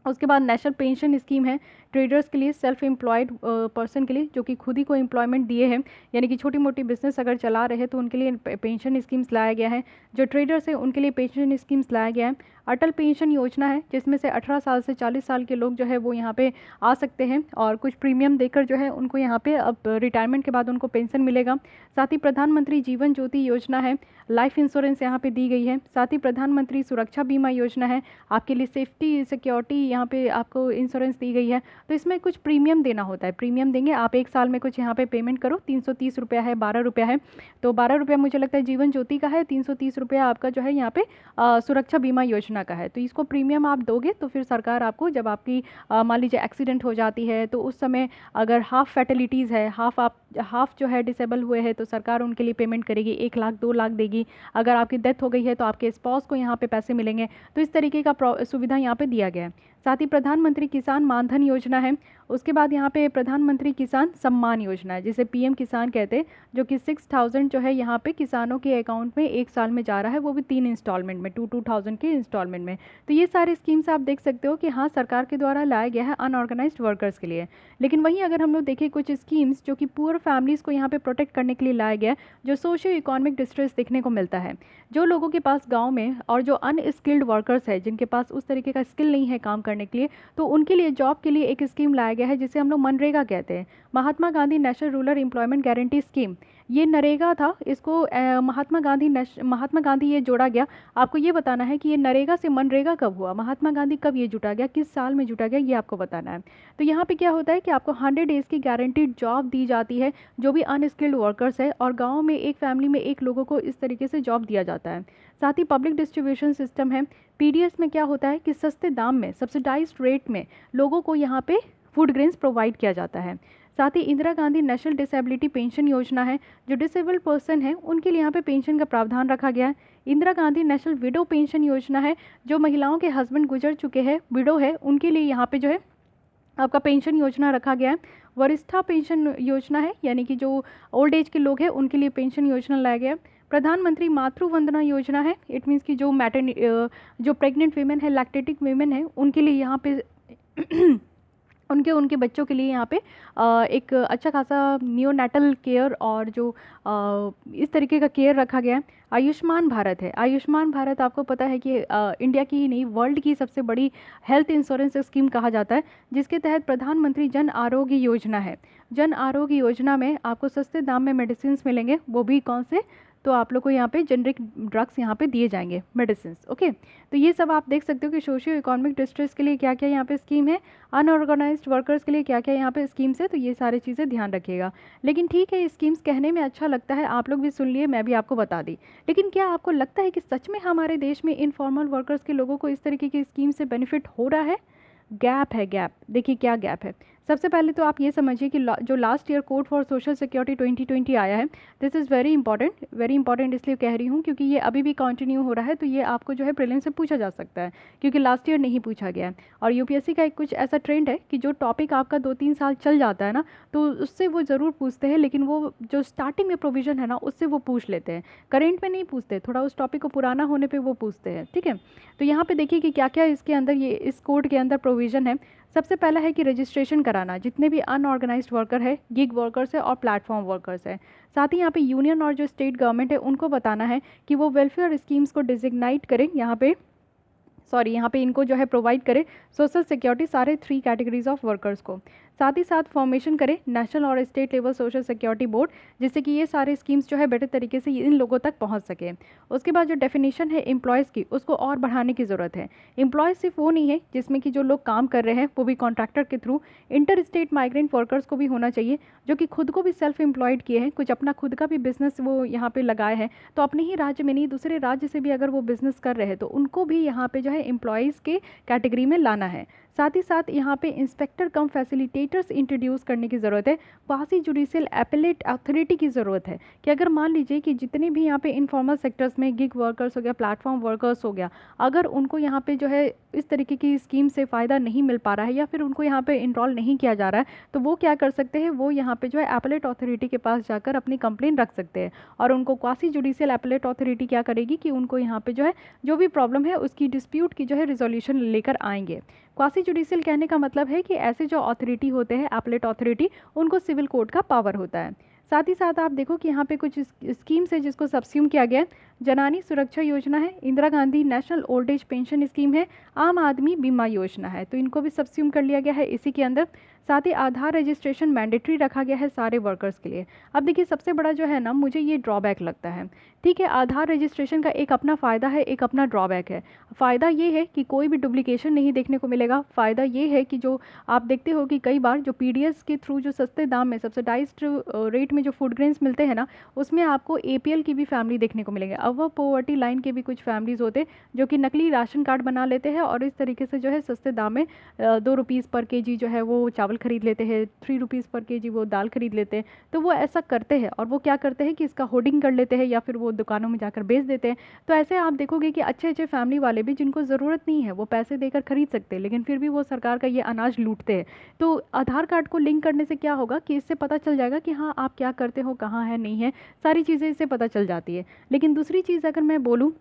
[SPEAKER 1] उसके बाद नेशनल पेंशन स्कीम है ट्रेडर्स के लिए, सेल्फ एम्प्लॉयड पर्सन के लिए जो कि खुद ही को एम्प्लॉयमेंट दिए हैं, यानी कि छोटी मोटी बिजनेस अगर चला रहे हैं तो उनके लिए पेंशन स्कीम्स लाया गया है। जो ट्रेडर्स हैं उनके लिए पेंशन स्कीम्स लाया गया है। अटल पेंशन योजना है जिसमें से 18 साल से 40 साल के लोग जो है वो यहाँ पे आ सकते हैं और कुछ प्रीमियम देकर जो है उनको यहाँ पे अब रिटायरमेंट के बाद उनको पेंशन मिलेगा। साथ ही प्रधानमंत्री जीवन ज्योति योजना है, लाइफ इंश्योरेंस यहाँ पे दी गई है। साथ ही प्रधानमंत्री सुरक्षा बीमा योजना है, आपके लिए सेफ्टी सिक्योरिटी यहाँ पे आपको इंश्योरेंस दी गई है। तो इसमें कुछ प्रीमियम देना होता है, प्रीमियम देंगे आप, एक साल में कुछ यहाँ पे पेमेंट करो, 330 रुपया है, 12 रुपया है। तो 12 रुपया मुझे लगता है जीवन ज्योति का है, 330 रुपया आपका जो है यहाँ पे सुरक्षा बीमा योजना का है। तो इसको प्रीमियम आप दोगे तो फिर सरकार आपको, जब आपकी मान लीजिए एक्सीडेंट हो जाती है तो उस समय अगर हाफ फैटिलिटीज़ है, हाफ जो है डिसेबल हुए हैं, तो सरकार उनके लिए पेमेंट करेगी, 1 लाख 2 लाख देगी। अगर आपकी डेथ हो गई है तो आपके स्पाउस को यहाँ पे पैसे मिलेंगे। तो इस तरीके का सुविधा यहाँ पे दिया गया है। साथ ही प्रधानमंत्री किसान मानधन योजना है। उसके बाद यहाँ पे प्रधानमंत्री किसान सम्मान योजना है, जिसे पीएम किसान कहते हैं, जो कि 6000 जो है यहाँ पे किसानों के अकाउंट में एक साल में जा रहा है, वो भी 3 इंस्टॉलमेंट में, 2000 के इंस्टॉलमेंट में। तो ये सारे स्कीम्स आप देख सकते हो कि हाँ सरकार के द्वारा लाया गया है अनऑर्गेनाइज्ड वर्कर्स के लिए। लेकिन वहीं अगर हम लोग देखें कुछ स्कीम्स जो कि पुअर फैमिलीज़ को यहाँ पे प्रोटेक्ट करने के लिए लाया गया है, जो सोशियो इकोनॉमिक डिस्ट्रेस देखने को मिलता है, जो लोगों के पास गाँव में और जो अनस्किल्ड वर्कर्स है, जिनके पास उस तरीके का स्किल नहीं है काम करने के लिए, तो उनके लिए जॉब के लिए एक स्कीम लाया गया है जिसे हम लोग मनरेगा कहते हैं, Mahatma Gandhi national rural employment guarantee scheme. ये नरेगा था, इसको महात्मा गांधी ये जोड़ा गया। आपको ये बताना है कि ये नरेगा से मनरेगा कब हुआ, महात्मा गांधी कब ये जुटा गया, किस साल में जुटा गया, ये आपको बताना है। तो यहाँ पे क्या होता है कि आपको 100 डेज़ की गारंटीड जॉब दी जाती है जो भी अनस्किल्ड वर्कर्स है, और गाँव में एक फैमिली में एक लोगों को इस तरीके से जॉब दिया जाता है। साथ ही पब्लिक डिस्ट्रीब्यूशन सिस्टम है। पीडीएस में क्या होता है कि सस्ते दाम में, सब्सिडाइज्ड रेट में लोगों को यहाँ पे फूड ग्रेन्स प्रोवाइड किया जाता है। साथ ही Indira Gandhi national disability pension योजना है, जो डिसेबल्ड पर्सन है उनके लिए यहाँ पे पेंशन का प्रावधान रखा गया है। Indira Gandhi national window pension योजना है, जो महिलाओं के हस्बैंड गुजर चुके हैं, विडो है, उनके लिए यहाँ पे जो है आपका पेंशन योजना रखा गया है। वरिष्ठा पेंशन योजना है, यानी कि जो ओल्ड एज के लोग हैं उनके लिए पेंशन योजना लाया गया है। प्रधानमंत्री मातृ वंदना योजना है, इट मीन्स कि जो प्रेग्नेंट वीमेन है, लैक्टेटिक वीमेन है, उनके लिए यहाँ पे उनके बच्चों के लिए यहाँ पे एक अच्छा खासा नियोनेटल केयर और जो इस तरीके का केयर रखा गया है। आयुष्मान भारत है, आयुष्मान भारत आपको पता है कि इंडिया की ही नहीं वर्ल्ड की सबसे बड़ी हेल्थ इंश्योरेंस स्कीम कहा जाता है, जिसके तहत प्रधानमंत्री जन आरोग्य योजना है। जन आरोग्य योजना में आपको सस्ते दाम में मेडिसिन मिलेंगे, वो भी कौन से, तो आप लोग को यहाँ पे जेनरिक ड्रग्स यहाँ पे दिए जाएंगे, मेडिसिन। ओके, तो ये सब आप देख सकते हो कि सोशियो इकोनॉमिक डिस्ट्रेस के लिए क्या क्या यहाँ पे स्कीम है, अनऑर्गेनाइज्ड वर्कर्स के लिए क्या क्या यहाँ पे स्कीम्स है। तो ये सारी चीज़ें ध्यान रखिएगा। लेकिन ठीक है, स्कीम्स कहने में अच्छा लगता है, आप लोग भी सुन लिए, मैं भी आपको बता दी, लेकिन क्या आपको लगता है कि सच में हमारे देश में इनफॉर्मल वर्कर्स के लोगों को इस तरीके की स्कीम से बेनिफिट हो रहा है? गैप है, गैप। देखिए क्या गैप है। सबसे पहले तो आप ये समझिए कि जो last year code for social security 2020 आया है, दिस इज़ वेरी इंपॉर्टेंट इसलिए कह रही हूँ क्योंकि ये अभी भी कंटिन्यू हो रहा है। तो ये आपको जो है प्रीलिम से पूछा जा सकता है, क्योंकि लास्ट ईयर नहीं पूछा गया है। और यूपीएससी का एक कुछ ऐसा ट्रेंड है कि जो टॉपिक आपका 2-3 साल चल जाता है ना, तो उससे वो ज़रूर पूछते हैं, लेकिन वो जो स्टार्टिंग में प्रोविज़न है ना, उससे वो पूछ लेते हैं, करेंट में नहीं पूछते, थोड़ा उस टॉपिक को पुराना होने पर वो पूछते हैं। ठीक है, तो यहाँ पर देखिए कि क्या क्या इसके अंदर, ये इस कोड के अंदर प्रोविज़न है। सबसे पहला है कि रजिस्ट्रेशन कराना, जितने भी अनऑर्गेनाइज्ड वर्कर है, गिग वर्कर्स है और प्लेटफॉर्म वर्कर्स है। साथ ही यहाँ पे यूनियन और जो स्टेट गवर्नमेंट है उनको बताना है कि वो वेलफेयर स्कीम्स को डिजिग्नाइट करें यहाँ पे सॉरी यहाँ पे इनको जो है प्रोवाइड करे सोशल सिक्योरिटी सारे 3 कैटेगरीज ऑफ वर्कर्स को। साथ ही साथ फॉर्मेशन करे नेशनल और state level social security board, जिससे कि ये सारे स्कीम्स जो है बेटर तरीके से इन लोगों तक पहुंच सके। उसके बाद जो डेफिनेशन है एम्प्लॉयज़ की, उसको और बढ़ाने की ज़रूरत है। एम्प्लॉयज़ सिर्फ वो नहीं है जिसमें कि जो लोग काम कर रहे हैं वो भी कॉन्ट्रैक्टर के through, inter state migrant workers को भी होना चाहिए जो कि खुद को भी सेल्फ एम्प्लॉयड किए हैं, कुछ अपना खुद का भी बिजनेस वो यहाँ पे लगाए हैं, तो अपने ही राज्य में नहीं दूसरे राज्य से भी अगर वो बिज़नेस कर रहे हैं तो उनको भी यहाँ पे जो है एम्प्लॉयज़ के कैटेगरी में लाना है। साथ ही साथ यहाँ पे इंस्पेक्टर कम फैसिलिटेटर्स इंट्रोड्यूस करने की ज़रूरत है। क्वासी जुडिशियल एपेलेट अथॉरिटी की ज़रूरत है कि अगर मान लीजिए कि जितने भी यहाँ पे इनफॉर्मल सेक्टर्स में गिग वर्कर्स हो गया, प्लेटफॉर्म वर्कर्स हो गया, अगर उनको यहाँ पे जो है इस तरीके की स्कीम से फ़ायदा नहीं मिल पा रहा है या फिर उनको यहाँ पे इनरोल नहीं किया जा रहा है, तो वो क्या कर सकते हैं, वो यहाँ पे जो है एपेलेट अथॉरिटी के पास जाकर अपनी कंप्लेन रख सकते हैं और उनको क्वासी जुडिशियल एपेलेट अथॉरिटी क्या करेगी कि उनको यहाँ पे जो है जो भी प्रॉब्लम है उसकी डिस्प्यूट की जो है रिजोल्यूशन लेकर आएंगे। क्वासी जुडिशियल कहने का मतलब है कि ऐसे जो अथॉरिटी होते हैं एपेलेट अथॉरिटी, उनको सिविल कोर्ट का पावर होता है। साथ ही साथ आप देखो कि यहाँ पे कुछ स्कीम्स है जिसको सब्स्यूम किया गया है। जनानी सुरक्षा योजना है, Indira Gandhi national old age pension scheme है, आम आदमी बीमा योजना है, तो इनको भी सब्स्यूम कर लिया गया है इसी के अंदर। साथ ही आधार रजिस्ट्रेशन मैंडेटरी रखा गया है सारे वर्कर्स के लिए। अब देखिए सबसे बड़ा जो है ना, मुझे ये ड्रॉबैक लगता है। ठीक है, आधार रजिस्ट्रेशन का एक अपना फ़ायदा है, एक अपना ड्रॉबैक है। फ़ायदा ये है कि कोई भी डुप्लीकेशन नहीं देखने को मिलेगा। फ़ायदा ये है कि जो आप देखते हो कि कई बार जो पीडीएस के थ्रू जो सस्ते दाम में सब्सिडाइज्ड रेट में जो फूड ग्रेन्स मिलते हैं ना, उसमें आपको एपीएल की भी फैमिली देखने को मिलेंगे। अबव पॉवर्टी लाइन के भी कुछ फैमिलीज़ होते हैं जो कि नकली राशन कार्ड बना लेते हैं और इस तरीके से जो है सस्ते दाम में 2 रुपीज़ पर केजी जो है वो चावल खरीद लेते हैं, 3 रुपीज़ पर केजी वो दाल खरीद लेते हैं। तो वो ऐसा करते हैं और वो क्या करते हैं कि इसका होर्डिंग कर लेते हैं या फिर वो दुकानों में जाकर बेच देते हैं। तो ऐसे आप देखोगे कि अच्छे अच्छे फैमिली वाले भी जिनको ज़रूरत नहीं है वो पैसे देकर खरीद सकते हैं, लेकिन फिर भी वो सरकार का ये अनाज लूटते हैं। तो आधार कार्ड को लिंक करने से क्या होगा कि इससे पता चल जाएगा कि हाँ आप क्या करते हो, कहाँ है, नहीं है, सारी चीज़ें इससे पता चल जाती है। लेकिन दूसरी चीज़ अगर मैं बोलूँ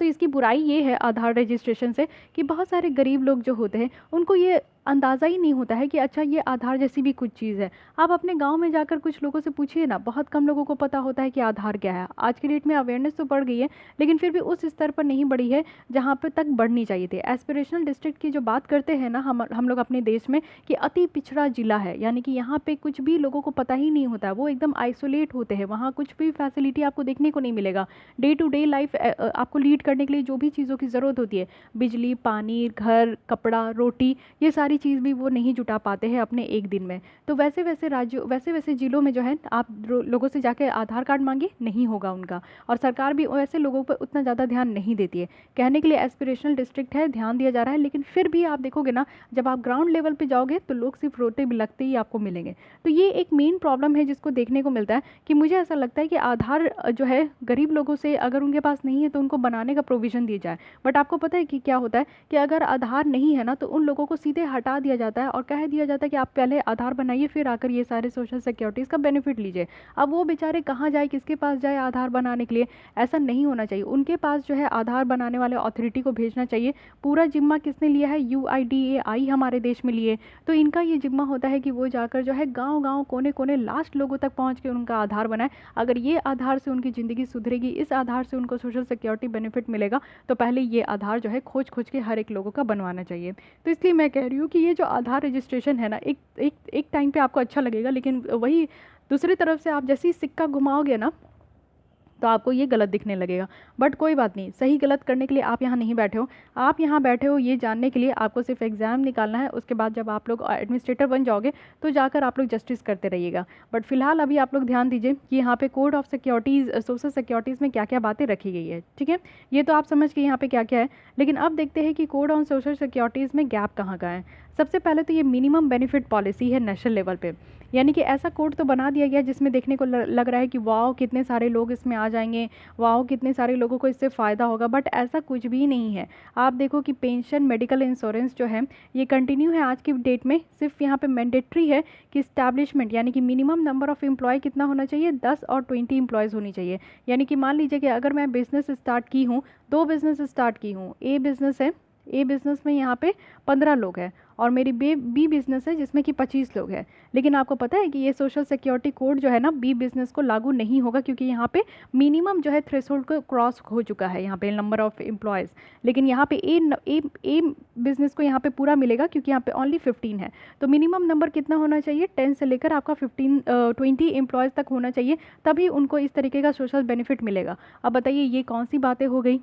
[SPEAKER 1] तो इसकी बुराई ये है आधार रजिस्ट्रेशन से कि बहुत सारे गरीब लोग जो होते हैं उनको ये अंदाज़ा ही नहीं होता है कि अच्छा ये आधार जैसी भी कुछ चीज़ है। आप अपने गांव में जाकर कुछ लोगों से पूछिए ना, बहुत कम लोगों को पता होता है कि आधार क्या है। आज के डेट में अवेयरनेस तो बढ़ गई है लेकिन फिर भी उस स्तर पर नहीं बढ़ी है जहाँ पर तक बढ़नी चाहिए थी। एस्पिरेशनल डिस्ट्रिक्ट की जो बात करते हैं ना हम लोग अपने देश में कि अति पिछड़ा जिला है, यानी कि यहाँ पे कुछ भी लोगों को पता ही नहीं होता है, वो एकदम आइसोलेट होते हैं, वहाँ कुछ भी फैसिलिटी आपको देखने को नहीं मिलेगा। डे टू डे लाइफ आपको लीड करने के लिए जो भी चीज़ों की ज़रूरत होती है, बिजली, पानी, घर, कपड़ा, रोटी, ये सारी चीज़ भी वो नहीं जुटा पाते हैं अपने एक दिन में। तो वैसे वैसे राज्यों, वैसे वैसे ज़िलों में जो है आप लोगों से जाके आधार कार्ड मांगे नहीं होगा उनका, और सरकार भी वैसे लोगों पर उतना ज़्यादा ध्यान नहीं देती है। कहने के लिए एस्पिरेशनल डिस्ट्रिक्ट है, ध्यान दिया जा रहा है, लेकिन फिर भी आप देखोगे ना जब आप ग्राउंड लेवल पर जाओगे तो लोग सिर्फ रोते बिलखते ही आपको मिलेंगे। तो ये एक मेन प्रॉब्लम है जिसको देखने को मिलता है कि मुझे ऐसा लगता है कि आधार जो है गरीब लोगों से अगर उनके पास नहीं है तो उनको बनाने का प्रोविज़न दिया जाए। बट आपको पता है कि क्या होता है कि अगर आधार नहीं है ना तो उन लोगों को सीधे हटा दिया जाता है और कह दिया जाता है कि आप पहले आधार बनाइए फिर आकर ये सारे सोशल सिक्योरिटीज़ का बेनिफिट लीजिए। अब वो बेचारे कहाँ जाए, किसके पास जाए आधार बनाने के लिए? ऐसा नहीं होना चाहिए। उनके पास जो है आधार बनाने वाले अथॉरिटी को भेजना चाहिए। पूरा जिम्मा किसने लिया है? UIDAI हमारे देश में लिए। तो इनका ये जिम्मा होता है कि वो जाकर जो है गाँव-गाँव, कोने-कोने, लास्ट लोगों तक पहुँच के उनका आधार बनाए। अगर ये आधार से उनकी ज़िंदगी सुधरेगी, इस आधार से उनको सोशल सिक्योरिटी बेनिफिट मिलेगा, तो पहले ये आधार जो है खोज के हर एक लोगों का बनवाना चाहिए। तो इसलिए मैं कह रही हूँ कि ये जो आधार रजिस्ट्रेशन है ना, एक टाइम पे आपको अच्छा लगेगा, लेकिन वही दूसरी तरफ से आप जैसे ही सिक्का घुमाओगे ना तो आपको ये गलत दिखने लगेगा। बट कोई बात नहीं, सही गलत करने के लिए आप यहाँ नहीं बैठे हो। आप यहाँ बैठे हो ये जानने के लिए आपको सिर्फ एग्ज़ाम निकालना है। उसके बाद जब आप लोग एडमिनिस्ट्रेटर बन जाओगे तो जाकर आप लोग जस्टिस करते रहिएगा। बट फिलहाल अभी आप लोग ध्यान दीजिए कि यहाँ पे code of securities, social securities में क्या क्या बातें रखी गई है। ठीक है, ये तो आप समझ के यहाँ पे क्या क्या है। लेकिन अब देखते हैं कि कोड ऑन सोशल सिक्योरिटीज़ में गैप कहाँ का है। सबसे पहले तो ये मिनिमम बेनिफिट पॉलिसी है नेशनल लेवल पे, यानी कि ऐसा कोड तो बना दिया गया जिसमें देखने को लग रहा है कि वाओ कितने सारे लोग इसमें आ जाएंगे, वाओ कितने सारे लोगों को इससे फ़ायदा होगा। बट ऐसा कुछ भी नहीं है। आप देखो कि पेंशन, मेडिकल इंश्योरेंस जो है ये कंटिन्यू है आज की डेट में। सिर्फ यहाँ पे मैंडेटरी है कि इस्टेब्लिशमेंट, यानी कि मिनिमम नंबर ऑफ़ एम्प्लॉय कितना होना चाहिए, 10 और 20 एम्प्लॉयज़ होनी चाहिए। यानी कि मान लीजिए कि अगर मैं बिज़नेस स्टार्ट की हूँ, 2 बिज़नेस स्टार्ट की हूँ, ए बिज़नेस है ए बिज़नेस में यहाँ पे 15 लोग हैं और मेरी बी बिज़नेस है जिसमें कि 25 लोग हैं। लेकिन आपको पता है कि ये सोशल सिक्योरिटी कोड जो है ना बी बिज़नेस को लागू नहीं होगा, क्योंकि यहाँ पे मिनिमम जो है थ्रेशोल्ड को क्रॉस हो चुका है यहाँ पे नंबर ऑफ़ एम्प्लॉयज़। लेकिन यहाँ पे ए बिज़नेस को यहाँ पे पूरा मिलेगा क्योंकि यहाँ पे ओनली 15 है। तो मिनिमम नंबर कितना होना चाहिए, 10 से लेकर आपका 20 एम्प्लॉयज़ तक होना चाहिए, तभी उनको इस तरीके का सोशल बेनिफिट मिलेगा। अब बताइए ये कौन सी बातें हो गई,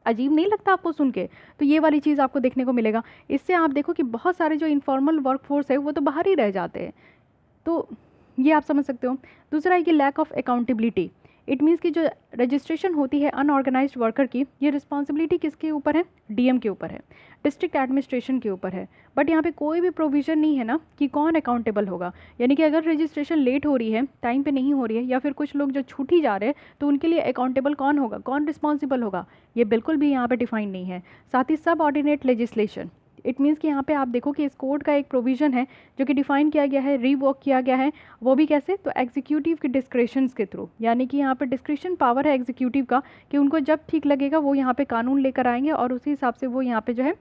[SPEAKER 1] अजीब नहीं लगता आपको सुन के? तो ये वाली चीज़ आपको देखने को मिलेगा। इससे आप देखो कि बहुत सारे जो इनफॉर्मल वर्कफोर्स है वो तो बाहर ही रह जाते हैं। तो ये आप समझ सकते हो। दूसरा है कि lack of accountability. It means कि जो रजिस्ट्रेशन होती है अनऑर्गेनाइज्ड वर्कर की, ये रिस्पॉन्सिबिलिटी किसके ऊपर है, डीएम के ऊपर है, डिस्ट्रिक्ट एडमिनिस्ट्रेशन के ऊपर है। बट यहाँ पे कोई भी प्रोविज़न नहीं है ना कि कौन अकाउंटेबल होगा। यानी कि अगर रजिस्ट्रेशन लेट हो रही है, टाइम पे नहीं हो रही है, या फिर कुछ लोग जो छूट ही जा रहे हैं, तो उनके लिए अकाउंटेबल कौन होगा, कौन रिस्पॉन्सिबल होगा, ये बिल्कुल भी यहाँ पे डिफाइन नहीं है। साथ ही सब ऑर्डिनेट लेजिस्लेशन। इट मीन्स कि यहाँ पे आप देखो कि इस कोड का एक प्रोविज़न है जो कि डिफ़ाइन किया गया है, रीवॉक किया गया है। वो भी कैसे, तो एग्जीक्यूटिव के डिस्क्रिशंस के थ्रू। यानी कि यहाँ पे डिस्क्रिशन पावर है एग्जीक्यूटिव का कि उनको जब ठीक लगेगा वो यहाँ पे कानून लेकर आएंगे और उसी हिसाब से वो यहाँ पे जो है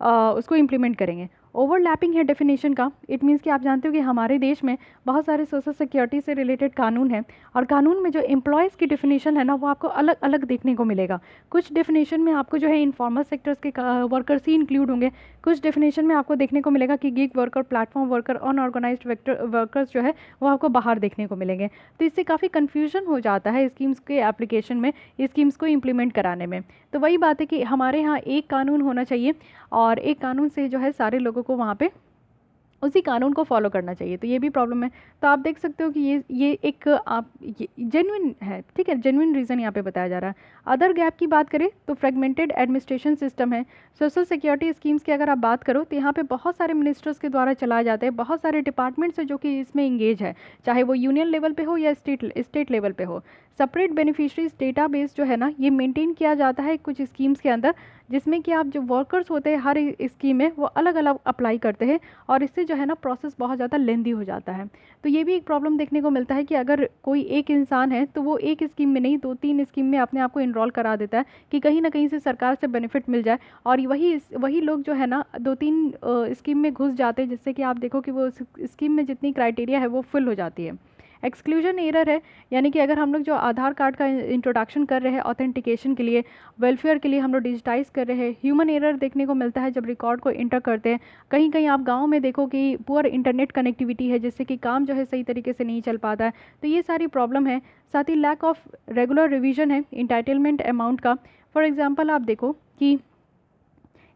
[SPEAKER 1] उसको इम्प्लीमेंट करेंगे। ओवरलैपिंग है डेफिनेशन का। इट मीन्स कि आप जानते हो कि हमारे देश में बहुत सारे सोशल सिक्योरिटी से रिलेटेड कानून हैं और कानून में जो एम्प्लॉयज़ की डेफिनेशन है ना वो आपको अलग अलग देखने को मिलेगा। कुछ डेफिनेशन में आपको जो है इनफॉर्मल सेक्टर्स के वर्कर्स ही इंक्लूड होंगे, कुछ डेफिनेशन में आपको देखने को मिलेगा कि gig worker, platform worker, unorganised workers जो है वो आपको बाहर देखने को मिलेंगे। तो इससे काफ़ी कन्फ्यूजन हो जाता है स्कीम्स के एप्लीकेशन में, स्कीम्स को इम्प्लीमेंट कराने में। तो वही बात है कि हमारे यहाँ एक कानून होना चाहिए और एक कानून से जो है सारे लोगों को वहाँ पे उसी कानून को फॉलो करना चाहिए। तो ये भी प्रॉब्लम है। तो आप देख सकते हो कि ये एक आप ये जेन्युइन है, ठीक है, जेन्युइन रीज़न यहाँ पे बताया जा रहा है। अदर गैप की बात करें तो फ्रेगमेंटेड एडमिनिस्ट्रेशन सिस्टम है। सोशल सिक्योरिटी स्कीम्स की अगर आप बात करो तो यहाँ पे बहुत सारे मिनिस्टर्स के द्वारा चलाए जाते हैं, बहुत सारे डिपार्टमेंट्स है जो कि इसमें इंगेज है, चाहे वो यूनियन लेवल पे हो या स्टेट लेवल पे हो। सेपरेट बेनिफिशरीज डेटाबेस जो है ना ये मेंटेन किया जाता है कुछ स्कीम्स के अंदर, जिसमें कि आप जो वर्कर्स होते हैं हर स्कीम में वो अलग अलग अप्लाई करते हैं और इससे जो है ना प्रोसेस बहुत ज़्यादा लेंदी हो जाता है। तो ये भी एक प्रॉब्लम देखने को मिलता है कि अगर कोई एक इंसान है तो वो एक स्कीम में नहीं 2-3 स्कीम में अपने आप को इनरोल करा देता है कि कहीं ना कहीं से सरकार से बेनिफिट मिल जाए, और वही लोग जो है ना 2-3 स्कीम में घुस जाते हैं, जिससे कि आप देखो कि वो स्कीम में जितनी क्राइटेरिया है वो फुल हो जाती है। एक्सक्लूजन एरर है, यानी कि अगर हम लोग जो आधार कार्ड का इंट्रोडक्शन कर रहे हैं ऑथेंटिकेशन के लिए, वेलफेयर के लिए हम लोग डिजिटाइज कर रहे हैं, ह्यूमन एरर देखने को मिलता है जब रिकॉर्ड को इंटर करते हैं। कहीं कहीं आप गांव में देखो कि पुअर इंटरनेट कनेक्टिविटी है, जिससे कि काम जो है सही तरीके से नहीं चल पाता है। तो ये सारी प्रॉब्लम है। साथ ही लैक ऑफ रेगुलर रिविजन है इंटाइटलमेंट अमाउंट का। फॉर एग्जाम्पल आप देखो कि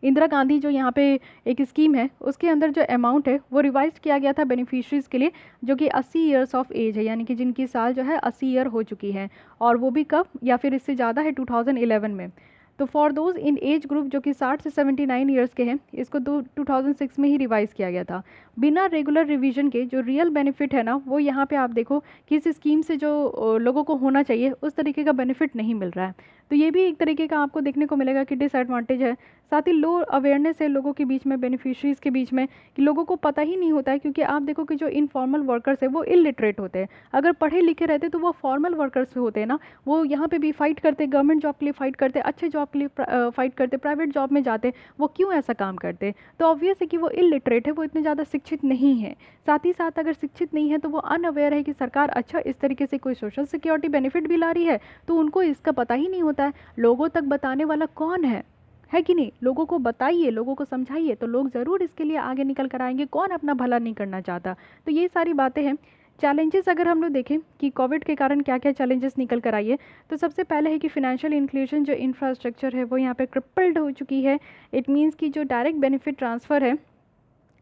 [SPEAKER 1] इंदिरा गांधी जो यहाँ पे एक स्कीम है उसके अंदर जो अमाउंट है वो रिवाइज किया गया था बेनिफिशरीज़ के लिए जो कि 80 ईयर्स ऑफ एज है, यानी कि जिनकी साल जो है 80 ईयर हो चुकी है, और वो भी कब, या फिर इससे ज़्यादा है 2011 में। तो for those in age group जो कि 60 से 79 ईयर्स के हैं, इसको 2006 में ही रिवाइज किया गया था। बिना रेगुलर रिवीजन के जो रियल बेनिफिट है ना वो यहाँ पे आप देखो कि इस स्कीम से जो लोगों को होना चाहिए उस तरीके का बेनिफिट नहीं मिल रहा है। तो ये भी एक तरीके का आपको देखने को मिलेगा कि डिसएडवांटेज है। साथ ही लो अवेयरनेस है लोगों के बीच में, बेनिफिशरीज़ के बीच में, कि लोगों को पता ही नहीं होता है, क्योंकि आप देखो कि जो इनफॉर्मल वर्कर्स है वो इलिटरेट होते हैं। अगर पढ़े लिखे रहते तो वो फॉर्मल वर्कर्स होते हैं ना, वो यहाँ पे भी फाइट करते, गवर्नमेंट जॉब के लिए फाइट करते, अच्छे जॉब के लिए फाइट करते, प्राइवेट जॉब में जाते, वो क्यों ऐसा काम करते? तो ऑब्वियस है कि वो इलिटरेट है, वो इतने ज़्यादा शिक्षित नहीं है। साथ ही साथ अगर शिक्षित नहीं है तो वो अनअवेयर है कि सरकार अच्छा इस तरीके से कोई सोशल सिक्योरिटी बेनिफिट भी ला रही है, तो उनको इसका पता ही नहीं होता है। लोगों तक बताने वाला कौन है कि नहीं? लोगों को बताइए, लोगों को समझाइए, तो लोग ज़रूर इसके लिए आगे निकल कर आएंगे। कौन अपना भला नहीं करना चाहता? तो ये सारी बातें हैं। चैलेंजेस अगर हम लोग देखें कि कोविड के कारण क्या क्या चैलेंजेस निकल कर आई है, तो सबसे पहले है कि फिनेंशियल इंक्लूजन जो इंफ्रास्ट्रक्चर है वो यहाँ पे क्रिपल्ड हो चुकी है। इट मीन्स कि जो डायरेक्ट बेनिफिट ट्रांसफ़र है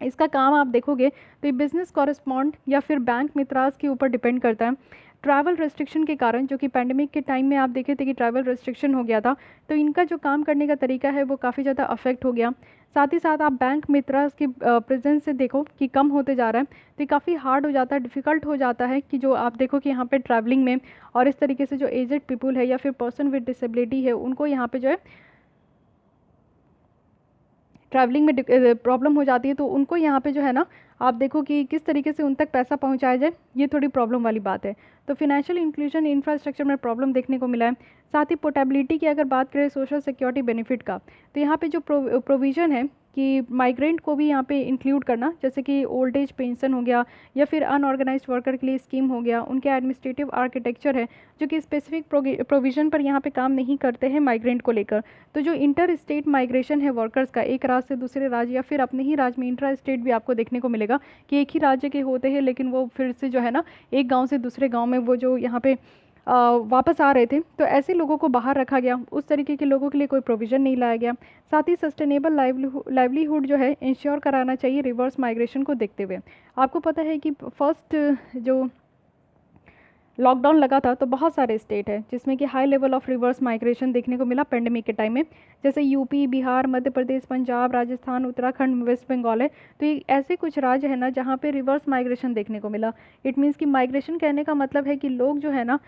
[SPEAKER 1] इसका काम आप देखोगे तो ये बिज़नेस कॉरेस्पॉन्ड या फिर बैंक मित्रास के ऊपर डिपेंड करता है। ट्रैवल रेस्ट्रिक्शन के कारण, जो कि पैंडेमिक के टाइम में आप देखे थे कि ट्रैवल रेस्ट्रिक्शन हो गया था, तो इनका जो काम करने का तरीका है वो काफ़ी ज़्यादा अफेक्ट हो गया। साथ ही साथ आप बैंक मित्रास की प्रेजेंस से देखो कि कम होते जा रहा है, तो ये काफ़ी हार्ड हो जाता है, डिफ़िकल्ट हो जाता है कि जो आप देखो कि यहाँ पे ट्रैवलिंग में, और इस तरीके से जो एजेड पीपल है या फिर पर्सन विद डिसेबिलिटी है उनको यहाँ पे जो है ट्रैवलिंग में प्रॉब्लम हो जाती है, तो उनको यहाँ पे जो है ना आप देखो कि किस तरीके से उन तक पैसा पहुँचाया जाए, ये थोड़ी प्रॉब्लम वाली बात है। तो फिनेंशियल इंक्लूजन इंफ्रास्ट्रक्चर में प्रॉब्लम देखने को मिला है। साथ ही पोर्टेबिलिटी की अगर बात करें सोशल सिक्योरिटी बेनिफिट का, तो यहाँ पे जो प्रोविज़न है कि माइग्रेंट को भी यहाँ पे इंक्लूड करना, जैसे कि ओल्ड एज पेंशन हो गया या फिर अनऑर्गेनाइज्ड वर्कर के लिए स्कीम हो गया, उनके एडमिनिस्ट्रेटिव आर्किटेक्चर है जो कि स्पेसिफिक प्रोविज़न पर यहाँ पे काम नहीं करते हैं माइग्रेंट को लेकर। तो जो इंटर स्टेट माइग्रेशन है वर्कर्स का, एक राज्य से दूसरे राज्य या फिर अपने ही राज्य में, इंट्रा स्टेट भी आपको देखने को मिलेगा कि एक ही राज्य के होते हैं लेकिन वो फिर से जो है ना एक गाँव से दूसरे गाँव में वो जो यहाँ पे वापस आ रहे थे, तो ऐसे लोगों को बाहर रखा गया, उस तरीके के लोगों के लिए कोई प्रोविज़न नहीं लाया गया। साथ ही सस्टेनेबल लाइवलीहुड जो है इंश्योर कराना चाहिए रिवर्स माइग्रेशन को देखते हुए। आपको पता है कि फर्स्ट जो लॉकडाउन लगा था तो बहुत सारे स्टेट है जिसमें कि high level of reverse migration देखने को मिला पेंडेमिक के टाइम में, जैसे यूपी, बिहार, मध्य प्रदेश, पंजाब, राजस्थान, उत्तराखंड, वेस्ट बंगाल है। तो ये ऐसे कुछ राज्य है ना जहाँ पे रिवर्स माइग्रेशन देखने को मिला। इट मीन्स कि माइग्रेशन कहने का मतलब है कि लोग जो है ना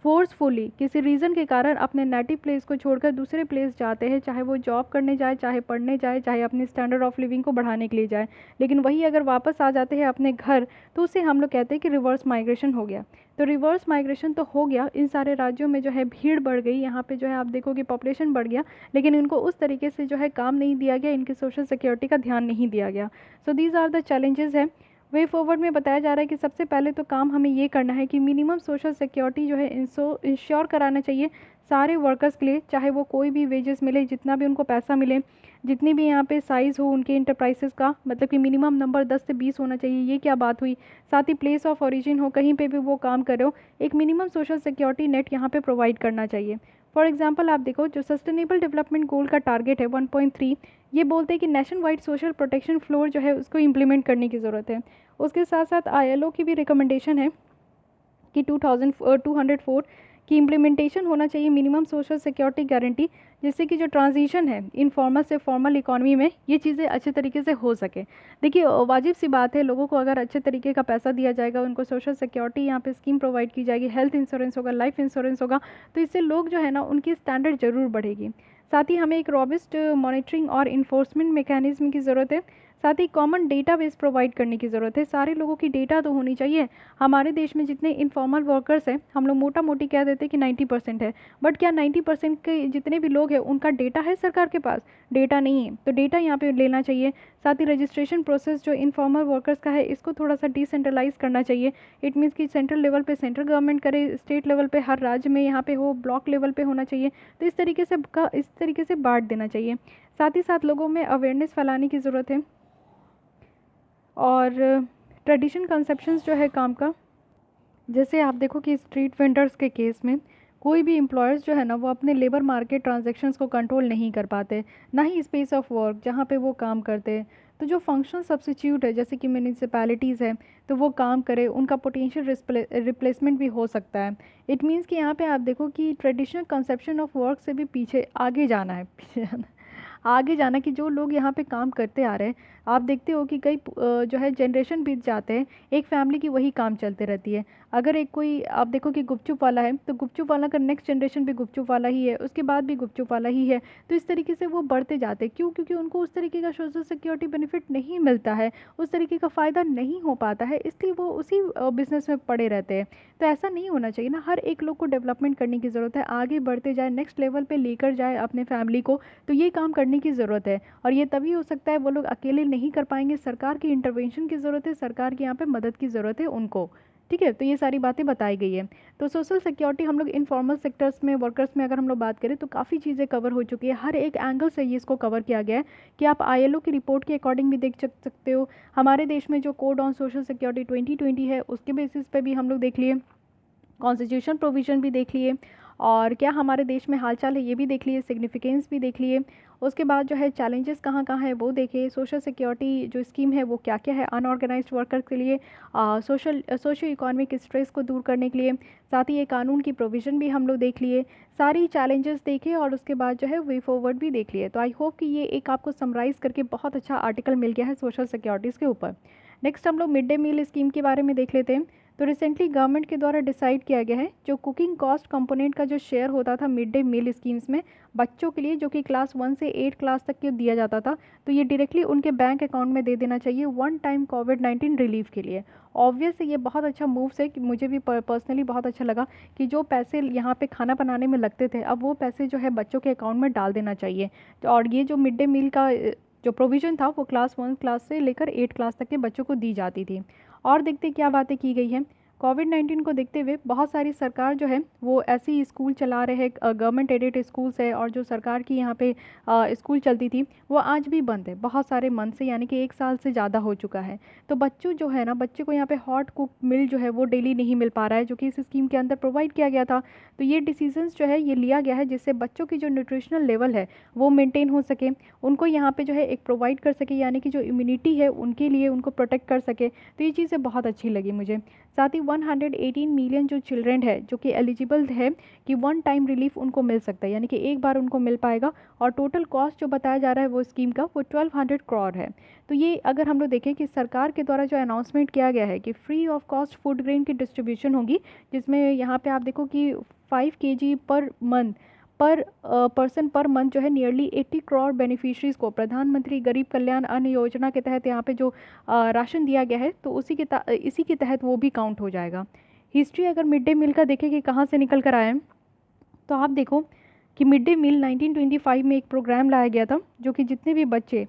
[SPEAKER 1] फोर्सफुली किसी रीज़न के कारण अपने नेटिव प्लेस को छोड़कर दूसरे प्लेस जाते हैं, चाहे वो जॉब करने जाए, चाहे पढ़ने जाए, चाहे अपनी स्टैंडर्ड ऑफ लिविंग को बढ़ाने के लिए जाए, लेकिन वही अगर वापस आ जाते हैं अपने घर, तो उसे हम लोग कहते हैं कि रिवर्स माइग्रेशन हो गया। तो रिवर्स माइग्रेशन तो हो गया, इन सारे राज्यों में जो है भीड़ बढ़ गई, यहाँ पे जो है आप देखो कि पॉपुलेशन बढ़ गया, लेकिन इनको उस तरीके से जो है काम नहीं दिया गया, इनकी सोशल सिक्योरिटी का ध्यान नहीं दिया गया। So these are the challenges है। वे फॉरवर्ड में बताया जा रहा है कि सबसे पहले तो काम हमें ये करना है कि मिनिमम सोशल सिक्योरिटी जो है इंश्योर कराना चाहिए सारे वर्कर्स के लिए, चाहे वो कोई भी वेजेस मिले, जितना भी उनको पैसा मिले, जितनी भी यहाँ पे साइज़ हो उनके इंटरप्राइजेस का, मतलब कि मिनिमम नंबर 10 से 20 होना चाहिए। ये क्या बात हुई। साथ ही प्लेस ऑफ ओरिजिन हो, कहीं पे भी वो काम कर रहे हो, एक मिनिमम सोशल सिक्योरिटी नेट यहाँ पे प्रोवाइड करना चाहिए। फॉर एग्जांपल आप देखो जो सस्टेनेबल डेवलपमेंट गोल का टारगेट है 1.3, ये बोलते हैं कि nation wide social protection floor जो है उसको इम्प्लीमेंट करने की ज़रूरत है। उसके साथ साथ ILO की भी रिकमेंडेशन है कि 204 की इम्प्लीमेंटेशन होना चाहिए मिनिमम सोशल सिक्योरिटी गारंटी, जिससे कि जो ट्रांजिशन है इनफॉर्मल से फॉर्मल इकोनॉमी में ये चीज़ें अच्छे तरीके से हो सके। देखिए वाजिब सी बात है, लोगों को अगर अच्छे तरीके का पैसा दिया जाएगा, उनको सोशल सिक्योरिटी यहाँ पे स्कीम प्रोवाइड की जाएगी, हेल्थ इंश्योरेंस होगा, लाइफ इंश्योरेंस होगा, तो इससे लोग जो है ना उनकी स्टैंडर्ड ज़रूर बढ़ेगी। साथ ही हमें एक रॉबिस्ट मॉनिटरिंग और इन्फोर्समेंट मैकेनिज्म की ज़रूरत है। साथ ही कॉमन डेटाबेस प्रोवाइड करने की ज़रूरत है। सारे लोगों की डेटा तो होनी चाहिए। हमारे देश में जितने इनफॉर्मल वर्कर्स हैं, हम लोग मोटा मोटी कह देते हैं कि 90% है, बट क्या 90% के जितने भी लोग हैं उनका डेटा है सरकार के पास? डेटा नहीं है, तो डेटा यहाँ पे लेना चाहिए। साथ ही रजिस्ट्रेशन प्रोसेस जो इनफॉर्मल वर्कर्स का है इसको थोड़ा सा डिसेंट्रलाइज करना चाहिए। इट मीन्स कि सेंट्रल लेवल पे सेंट्रल गवर्नमेंट करे, स्टेट लेवल पे हर राज्य में यहाँ पे हो, ब्लॉक लेवल पे होना चाहिए। तो इस तरीके से बांट देना चाहिए। साथ ही साथ लोगों में अवेयरनेस फैलाने की ज़रूरत है। और ट्रेडिशन कंसेप्शंस जो है काम का, जैसे आप देखो कि स्ट्रीट वेंडर्स के केस में कोई भी एम्प्लॉयर्स जो है ना वो अपने लेबर मार्केट ट्रांजैक्शंस को कंट्रोल नहीं कर पाते, ना ही स्पेस ऑफ वर्क जहाँ पे वो काम करते हैं। तो जो फंक्शनल सब्स्टिट्यूट है जैसे कि म्यूनिसिपैलिटीज़ है, तो वो काम करे, उनका पोटेंशियल रिप्लेसमेंट भी हो सकता है। इट मीन्स कि यहाँ पे आप देखो कि ट्रेडिशनल कंसेप्शन ऑफ वर्क से भी पीछे आगे जाना है, आगे जाना कि जो लोग यहाँ पे काम करते आ रहे हैं, आप देखते हो कि कई जो है जनरेशन बीत जाते हैं, एक फैमिली की वही काम चलते रहती है। अगर एक कोई आप देखो कि गुपचुप वाला है, तो गुपचुप वाला का नेक्स्ट जनरेशन भी गुपचुप वाला ही है, उसके बाद भी गुपचुप वाला ही है। तो इस तरीके से वो बढ़ते जाते हैं। क्यों? क्योंकि उनको उस तरीके का सोशल सिक्योरिटी बेनिफिट नहीं मिलता है, उस तरीके का फ़ायदा नहीं हो पाता है, इसलिए वो उसी बिजनेस में पड़े रहते हैं। तो ऐसा नहीं होना चाहिए ना, हर एक लोग को डेवलपमेंट करने की ज़रूरत है, आगे बढ़ते जाए, नेक्स्ट लेवल पे लेकर जाए अपने फैमिली को। तो ये काम करने की ज़रूरत है, और ये तभी हो सकता है, वो लोग अकेले नहीं कर पाएंगे, सरकार की इंटरवेंशन की ज़रूरत है, सरकार की यहाँ पे मदद की ज़रूरत है उनको। ठीक है, तो ये सारी बातें बताई गई है। तो सोशल सिक्योरिटी हम लोग इनफॉर्मल सेक्टर्स में वर्कर्स में अगर हम लोग बात करें तो काफ़ी चीज़ें कवर हो चुकी है, हर एक एंगल से ये इसको कवर किया गया है कि आप ILO की रिपोर्ट के अकॉर्डिंग भी देख सकते हो। हमारे देश में जो कोड ऑन सोशल सिक्योरिटी 2020 है उसके बेसिस पे भी हम लोग देख लिए, कॉन्स्टिट्यूशन प्रोविज़न भी देख लिए, और क्या हमारे देश में हालचाल है ये भी देख लिए, सिग्निफिकेंस भी देख लिए। उसके बाद जो है चैलेंजेस कहाँ कहाँ है वो देखे, सोशल सिक्योरिटी जो स्कीम है वो क्या क्या है अनऑर्गेनाइज्ड वर्कर के लिए, सोशो इकोनॉमिक स्ट्रेस को दूर करने के लिए। साथ ही ये कानून की प्रोविज़न भी हम लोग देख लिए, सारी चैलेंजेस देखे, और उसके बाद जो है वे फॉरवर्ड भी देख लिए। तो आई होप कि ये एक आपको समराइज़ करके बहुत अच्छा आर्टिकल मिल गया है सोशल सिक्योरिटीज़ के ऊपर। नेक्स्ट हम लोग मिड डे मील स्कीम के बारे में देख लेते हैं। तो रिसेंटली गवर्नमेंट के द्वारा डिसाइड किया गया है जो कुकिंग कॉस्ट कंपोनेंट का जो शेयर होता था मिड डे मील स्कीम्स में बच्चों के लिए, जो कि क्लास 1 से 8 क्लास तक के दिया जाता था, तो ये डायरेक्टली उनके बैंक अकाउंट में दे देना चाहिए वन टाइम कोविड-19 रिलीफ के लिए। ऑब्वियस ये बहुत अच्छा मूव्स है कि मुझे भी पर्सनली बहुत अच्छा लगा कि जो पैसे यहाँ पे खाना बनाने में लगते थे अब वो पैसे जो है बच्चों के अकाउंट में डाल देना चाहिए। और ये जो मिड डे मील का जो प्रोविज़न था वो क्लास 1 क्लास से लेकर 8 क्लास तक के बच्चों को दी जाती थी। और देखते क्या बातें की गई हैं। कोविड-19 को देखते हुए बहुत सारी सरकार जो है वो ऐसे ही स्कूल चला रहे हैं, गवर्नमेंट एडेड स्कूल्स है, और जो सरकार की यहाँ पे स्कूल चलती थी वो आज भी बंद है बहुत सारे मंथ से, यानी कि 1 साल से ज़्यादा हो चुका है। तो बच्चों जो है ना, बच्चे को यहाँ पे हॉट कुक मिल जो है वो डेली नहीं मिल पा रहा है, जो कि इस स्कीम के अंदर प्रोवाइड किया गया था। तो ये डिसीजंस जो है ये लिया गया है जिससे बच्चों की जो न्यूट्रिशनल लेवल है वो मेंटेन हो सके, उनको यहाँ पे जो है एक प्रोवाइड कर सके, यानी कि जो इम्यूनिटी है उनके लिए उनको प्रोटेक्ट कर सके। तो ये चीज़ें बहुत अच्छी लगी मुझे। साथ ही 118 मिलियन जो चिल्ड्रेन है जो कि एलिजिबल है कि वन टाइम रिलीफ उनको मिल सकता है, यानी कि एक बार उनको मिल पाएगा। और टोटल कॉस्ट जो बताया जा रहा है वो स्कीम का वो 1200 करोड़ है। तो ये अगर हम लोग देखें कि सरकार के द्वारा जो अनाउंसमेंट किया गया है कि free of cost food grain की डिस्ट्रीब्यूशन होगी, जिसमें यहाँ पे आप देखो कि 5 kg पर मंथ पर पर्सन पर मंथ जो है नियरली 80 करोड़ बेनिफिशरीज़ को प्रधानमंत्री गरीब कल्याण अन्न योजना के तहत यहाँ पे जो राशन दिया गया है तो इसी के तहत वो भी काउंट हो जाएगा। हिस्ट्री अगर मिड डे मील का देखें कि कहाँ से निकल कर आए हैं, तो आप देखो कि मिड डे मील 1925 में एक प्रोग्राम लाया गया था जो कि जितने भी बच्चे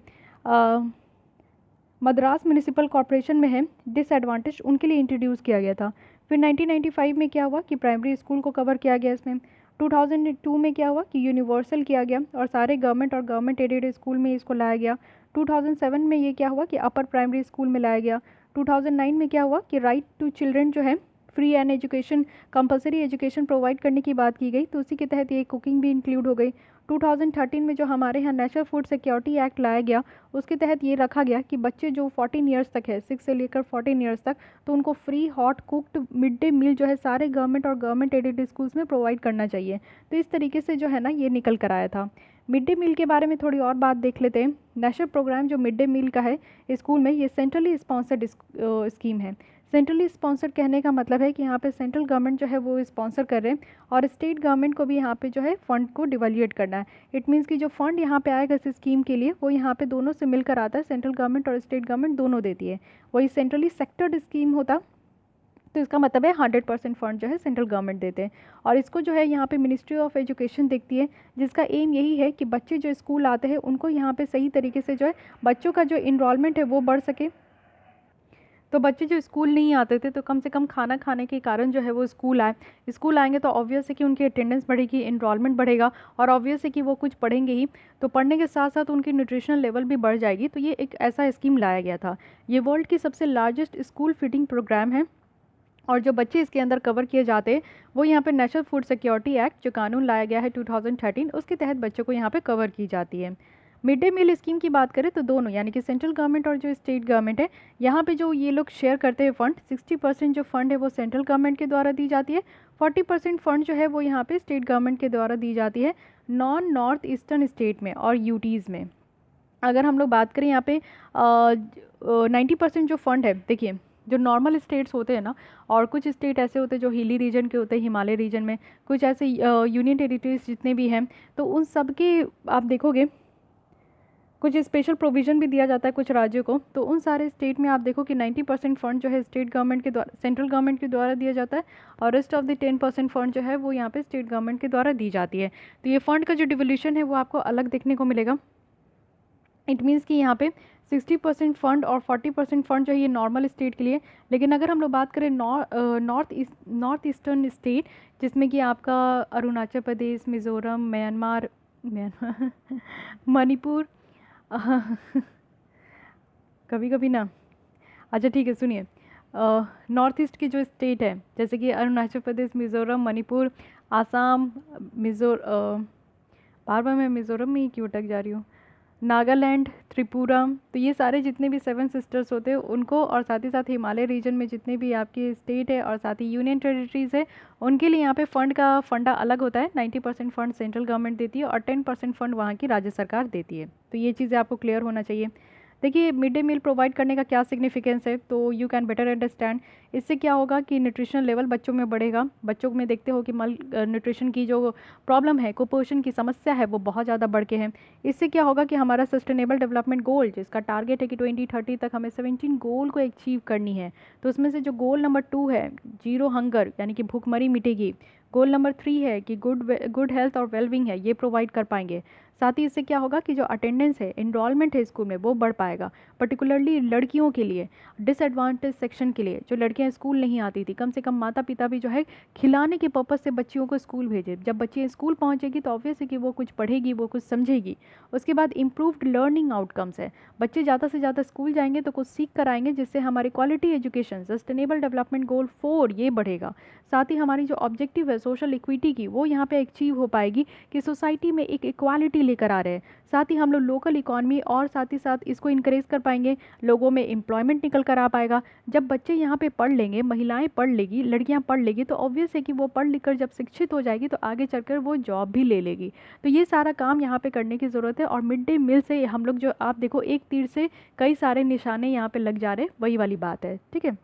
[SPEAKER 1] मद्रास म्यूनिसिपल कॉरपोरेशन में हैं डिसएडवांटेज उनके लिए इंट्रोड्यूस किया गया था। फिर 1995 में क्या हुआ कि प्राइमरी स्कूल को कवर किया गया इसमें। 2002 में क्या हुआ कि यूनिवर्सल किया गया और सारे गवर्नमेंट और गवर्नमेंट एडेड स्कूल में इसको लाया गया। 2007 में ये क्या हुआ कि अपर प्राइमरी स्कूल में लाया गया। 2009 में क्या हुआ कि राइट टू चिल्ड्रन जो है free and education compulsory education provide करने की बात की गई, तो उसी के तहत ये कुकिंग भी इंक्लूड हो गई। 2013 में जो हमारे यहाँ नेशनल फूड सिक्योरिटी एक्ट लाया गया उसके तहत ये रखा गया कि बच्चे जो 14 ईयर्स तक है, 6 से लेकर 14 ईयर्स तक, तो उनको free hot cooked mid day meal जो है सारे गवर्नमेंट और गवर्नमेंट एडेड स्कूल्स में प्रोवाइड करना चाहिए। तो इस तरीके से जो है ना ये निकल कर आया था। मिड डे मील के बारे में थोड़ी और बात देख लेते हैं। नेशनल प्रोग्राम जो मिड डे मील का है स्कूल में, ये सेंट्रली स्पॉन्सर्ड स्कीम है। सेंट्रली स्पॉन्सर्ड कहने का मतलब है कि यहाँ पे सेंट्रल गवर्नमेंट जो है वो स्पॉन्सर कर रहे हैं और स्टेट गवर्नमेंट को भी यहाँ पे जो है फंड को डिवैल्यूएट करना है। इट मीन्स कि जो फंड यहाँ पे आएगा इस स्कीम के लिए वो यहाँ पे दोनों से मिलकर आता है, सेंट्रल गवर्नमेंट और स्टेट गवर्नमेंट दोनों देती है। वही सेंट्रली सेक्टर्ड स्कीम होता तो इसका मतलब है 100% फंड जो है सेंट्रल गवर्नमेंट देते हैं। और इसको जो है यहाँ पे मिनिस्ट्री ऑफ एजुकेशन देखती है, जिसका एम यही है कि बच्चे जो स्कूल आते हैं उनको यहाँ पे सही तरीके से जो है बच्चों का जो इनरोलमेंट है वो बढ़ सके। तो बच्चे जो स्कूल नहीं आते थे तो कम से कम खाना खाने के कारण जो है वो स्कूल आए। स्कूल आएंगे तो ऑब्वियस है कि उनकी अटेंडेंस बढ़ेगी, इनरोलमेंट बढ़ेगा और ऑब्वियस है कि वो कुछ पढ़ेंगे ही, तो पढ़ने के साथ साथ उनकी न्यूट्रिशनल लेवल भी बढ़ जाएगी। तो ये एक ऐसा स्कीम लाया गया था। ये वर्ल्ड की सबसे लार्जेस्ट स्कूल फीडिंग प्रोग्राम है और जो बच्चे इसके अंदर कवर किए जाते हैं वो यहाँ पे नेशनल फूड सिक्योरिटी एक्ट जो कानून लाया गया है 2013 उसके तहत बच्चों को यहाँ पे कवर की जाती है। मिड डे मील स्कीम की बात करें तो दोनों यानी कि सेंट्रल गवर्नमेंट और जो स्टेट गवर्नमेंट है यहाँ पे जो ये लोग शेयर करते हैं फंड, 60% जो फंड है वो सेंट्रल गवर्नमेंट के द्वारा दी जाती है, 40% फंड जो है वो यहाँ पे स्टेट गवर्नमेंट के द्वारा दी जाती है नॉन नॉर्थ ईस्टर्न स्टेट में और यूटीज़ में। अगर हम लोग बात करें यहाँ पे 90% जो फंड है, देखिए जो नॉर्मल स्टेट्स होते हैं ना, और कुछ स्टेट ऐसे होते हैं जो हिली रीजन के होते हैं, हिमालय रीजन में कुछ ऐसे यूनियन टेरिटरीज जितने भी हैं, तो उन सब के आप देखोगे कुछ स्पेशल प्रोविज़न भी दिया जाता है कुछ राज्यों को। तो उन सारे स्टेट में आप देखो कि 90% फंड जो है स्टेट गवर्नमेंट के द्वारा, सेंट्रल गवर्नमेंट के द्वारा दिया जाता है और रेस्ट ऑफ द 10% फंड जो है वो यहाँ पे स्टेट गवर्नमेंट के द्वारा दी जाती है। तो ये फंड का जो डिवोल्यूशन है वो आपको अलग देखने को मिलेगा। इट मीन्स कि यहाँ पे 60% फंड और 40% फंड जो है ये नॉर्मल स्टेट के लिए। लेकिन अगर हम लोग बात करें नॉर्थ ईस्टर्न स्टेट, जिसमें कि आपका अरुणाचल प्रदेश, मिज़ोरम, म्यांमार मणिपुर कभी कभी ना, अच्छा ठीक है सुनिए, नॉर्थ ईस्ट की जो स्टेट है जैसे कि अरुणाचल प्रदेश, मिज़ोरम, मणिपुर, आसाम, बार बार मैं मिज़ोरम में ही क्यों अटक जा रही हूँ, नागालैंड, त्रिपुरा, तो ये सारे जितने भी 7 सिस्टर्स होते हैं उनको, और साथ ही साथ हिमालय रीजन में जितने भी आपके स्टेट है और साथ ही यूनियन टेरिटरीज़ है उनके लिए यहाँ पे फंड का फंडा अलग होता है। 90% फंड सेंट्रल गवर्नमेंट देती है और 10% फंड वहाँ की राज्य सरकार देती है। तो ये चीज़ें आपको क्लियर होना चाहिए। देखिए मिड डे मील प्रोवाइड करने का क्या सिग्निफिकेंस है, तो यू कैन बेटर अंडरस्टैंड। इससे क्या होगा कि न्यूट्रिशनल लेवल बच्चों में बढ़ेगा। बच्चों में देखते हो कि मल न्यूट्रिशन की जो प्रॉब्लम है, कुपोषण की समस्या है, वो बहुत ज़्यादा बढ़ के है। इससे क्या होगा कि हमारा सस्टेनेबल डेवलपमेंट गोल, जिसका टारगेट है कि 2030 तक हमें 17 गोल को अचीव करनी है, तो उसमें से जो गोल नंबर 2 है, जीरो हंगर यानी कि भूखमरी मिटेगी। गोल नंबर 3 है कि गुड हेल्थ और वेलबींग है, ये प्रोवाइड कर पाएंगे। साथ ही इससे क्या होगा कि जो अटेंडेंस है, इनरोलमेंट है स्कूल में, वो बढ़ पाएगा। पर्टिकुलरली लड़कियों के लिए, डिसएडवांटेज सेक्शन के लिए, जो लड़कियां स्कूल नहीं आती थी, कम से कम माता पिता भी जो है खिलाने के पर्पज़ से बच्चियों को स्कूल भेजे। जब बच्ची स्कूल पहुंचेगी तो ऑब्वियस है कि वो कुछ पढ़ेगी, वो कुछ समझेगी। उसके बाद इम्प्रूव्ड लर्निंग आउटकम्स है, बच्चे ज़्यादा से ज़्यादा स्कूल जाएंगे तो कुछ सीख कर आएंगे, जिससे हमारी quality education, sustainable development goal 4 ये बढ़ेगा। साथ ही हमारी जो ऑब्जेक्टिव है सोशल इक्विटी की, वो यहाँ पे अचीव हो पाएगी कि सोसाइटी में एक इक्वालिटी लेकर आ रहे हैं। साथ ही हम लोग लोकल इकॉनमी और साथ ही साथ इसको इंकरेज कर पाएंगे, लोगों में एम्प्लॉयमेंट निकल कर आ पाएगा। जब बच्चे यहाँ पे पढ़ लेंगे, महिलाएं पढ़ लेगी, लड़कियाँ पढ़ लेगी, तो ऑब्वियस है कि वो पढ़ लिख कर जब शिक्षित हो जाएगी तो आगे चलकर वो जॉब भी ले लेगी। तो ये सारा काम यहाँ पे करने की ज़रूरत है। और मिड डे मील से हम लोग जो आप देखो, एक तीर से कई सारे निशाने यहाँ पे लग जा रहे हैं, वही वाली बात है। ठीक है,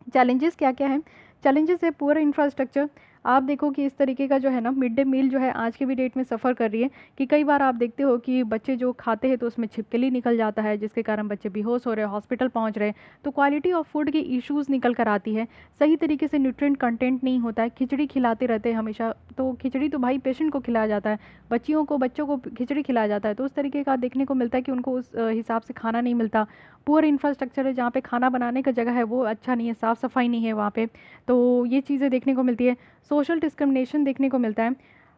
[SPEAKER 1] चैलेंजेस क्या क्या हैं? चैलेंजेस है पुअर इंफ्रास्ट्रक्चर। आप देखो कि इस तरीके का जो है ना मिड डे मील जो है आज के भी डेट में सफ़र कर रही है, कि कई बार आप देखते हो कि बच्चे जो खाते हैं तो उसमें छिपकली निकल जाता है, जिसके कारण बच्चे बेहोश हो रहे हैं, हॉस्पिटल पहुंच रहे हैं। तो क्वालिटी ऑफ फूड की इश्यूज़ निकल कर आती है, सही तरीके से न्यूट्रिएंट कंटेंट नहीं होता है, खिचड़ी खिलाते रहते हैं हमेशा। तो खिचड़ी तो भाई पेशेंट को खिलाया जाता है, बच्चों को खिचड़ी खिलाया जाता है, तो उस तरीके का देखने को मिलता है कि उनको उस हिसाब से खाना नहीं मिलता। पुअर इंफ्रास्ट्रक्चर है, जहाँ पे खाना बनाने का जगह है वो अच्छा नहीं है, साफ़ सफाई नहीं है वहाँ पे, तो ये चीज़ें देखने को मिलती है। सोशल डिस्क्रिमिनेशन देखने को मिलता है।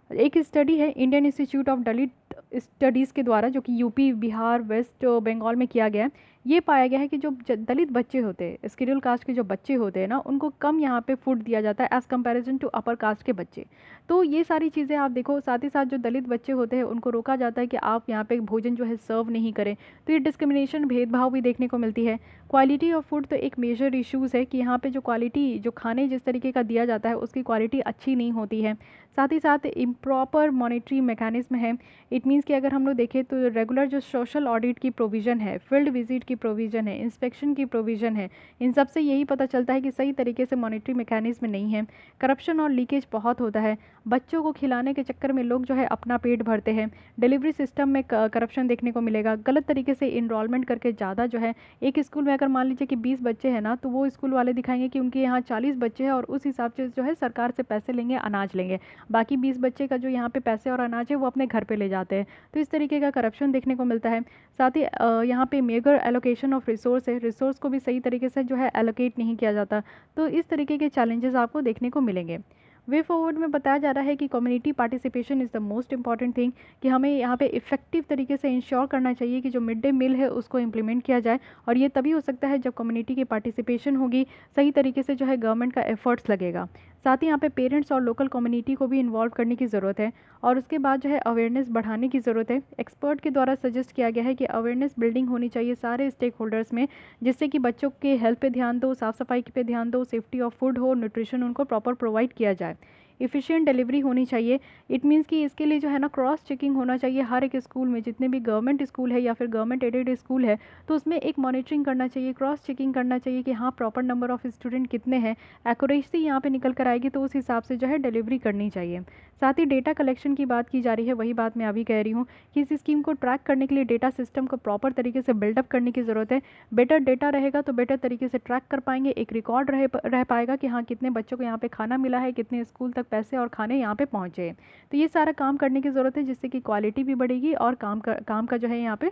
[SPEAKER 1] एक स्टडी है Indian institute of Dalit studies के द्वारा, जो कि यूपी, बिहार, वेस्ट बंगाल में किया गया है। ये पाया गया है कि जो दलित बच्चे होते हैं, शेड्यूल कास्ट के जो बच्चे होते हैं ना, उनको कम यहाँ पे फूड दिया जाता है as comparison to upper caste के बच्चे। तो ये सारी चीज़ें आप देखो। साथ ही साथ जो दलित बच्चे होते हैं उनको रोका जाता है कि आप यहाँ पे भोजन जो है सर्व नहीं करें। तो ये डिस्क्रिमिनेशन, भेदभाव भी देखने को मिलती है। क्वालिटी ऑफ फूड तो एक मेजर इश्यूज़ है कि यहाँ पे जो क्वालिटी, जो खाने जिस तरीके का दिया जाता है उसकी क्वालिटी अच्छी नहीं होती है। साथ ही साथ इम्प्रॉपर मॉनिटरी मैकेनिज्म है। इट मीन्स कि अगर हम लोग देखें तो रेगुलर जो सोशल ऑडिट की प्रोविज़न है, फील्ड विजिट की प्रोविज़न है, इंस्पेक्शन की प्रोविज़न है, इन सब से यही पता चलता है कि सही तरीके से मॉनिटरी मैकेनिज्म नहीं है। करप्शन और लीकेज बहुत होता है। बच्चों को खिलाने के चक्कर में लोग जो है अपना पेट भरते हैं। डिलीवरी सिस्टम में करप्शन देखने को मिलेगा। गलत तरीके से इनरोलमेंट करके ज़्यादा जो है, एक स्कूल में अगर मान लीजिए कि 20 बच्चे हैं ना, तो वो स्कूल वाले दिखाएंगे कि उनके यहाँ 40 बच्चे हैं और उस हिसाब से जो है सरकार से पैसे लेंगे, अनाज लेंगे। बाकी 20 बच्चे का जो यहाँ पे पैसे और अनाज है वो अपने घर पे ले जाते हैं। तो इस तरीके का करप्शन देखने को मिलता है। साथ ही यहाँ पे मेगर एलोकेशन ऑफ रिसोर्स है, रिसोर्स को भी सही तरीके से जो है एलोकेट नहीं किया जाता। तो इस तरीके के चैलेंजेस आपको देखने को मिलेंगे। वे फॉरवर्ड में बताया जा रहा है कि community participation is the most important thing, कि हमें यहाँ पे इफेक्टिव तरीके से इंश्योर करना चाहिए कि जो मिड डे मील है उसको इम्प्लीमेंट किया जाए। और ये तभी हो सकता है जब कम्युनिटी की पार्टिसिपेशन होगी, सही तरीके से जो है गवर्नमेंट का एफर्ट्स लगेगा। साथ ही यहाँ पे पेरेंट्स और लोकल कम्युनिटी को भी इन्वॉल्व करने की ज़रूरत है। और उसके बाद जो है अवेयरनेस बढ़ाने की ज़रूरत है। एक्सपर्ट के द्वारा सजेस्ट किया गया है कि अवेयरनेस बिल्डिंग होनी चाहिए सारे स्टेक होल्डर्स में, जिससे कि बच्चों के हेल्थ पे ध्यान दो, साफ़ सफाई पे ध्यान दो, सेफ्टी ऑफ फूड हो, न्यूट्रिशन उनको प्रॉपर प्रोवाइड किया जाए। इफ़िशिएंट डिलीवरी होनी चाहिए। इट मीन्स कि इसके लिए जो है ना क्रॉस चेकिंग होना चाहिए हर एक स्कूल में, जितने भी गवर्नमेंट स्कूल है या फिर गवर्नमेंट एडेड स्कूल है, तो उसमें एक मॉनिटरिंग करना चाहिए, क्रॉस चेकिंग करना चाहिए कि हाँ प्रॉपर नंबर ऑफ़ स्टूडेंट कितने हैं। एक्यूरेसी यहाँ पे निकल कर आएगी, तो उस हिसाब से जो है डिलीवरी करनी चाहिए। साथ ही डेटा कलेक्शन की बात की जा रही है, वही बात मैं अभी कह रही हूँ कि इस स्कीम को ट्रैक करने के लिए डेटा सिस्टम को प्रॉपर तरीके से बिल्डअप करने की ज़रूरत है। बेटर डेटा रहेगा तो बेटर तरीके से ट्रैक कर पाएंगे, एक रिकॉर्ड रह पाएगा कि हाँ कितने बच्चों को यहाँ पे खाना मिला है, कितने स्कूल तक पैसे और खाने यहाँ पे पहुँचे। तो ये सारा काम करने की ज़रूरत है, जिससे कि क्वालिटी भी बढ़ेगी और काम का जो है यहाँ पे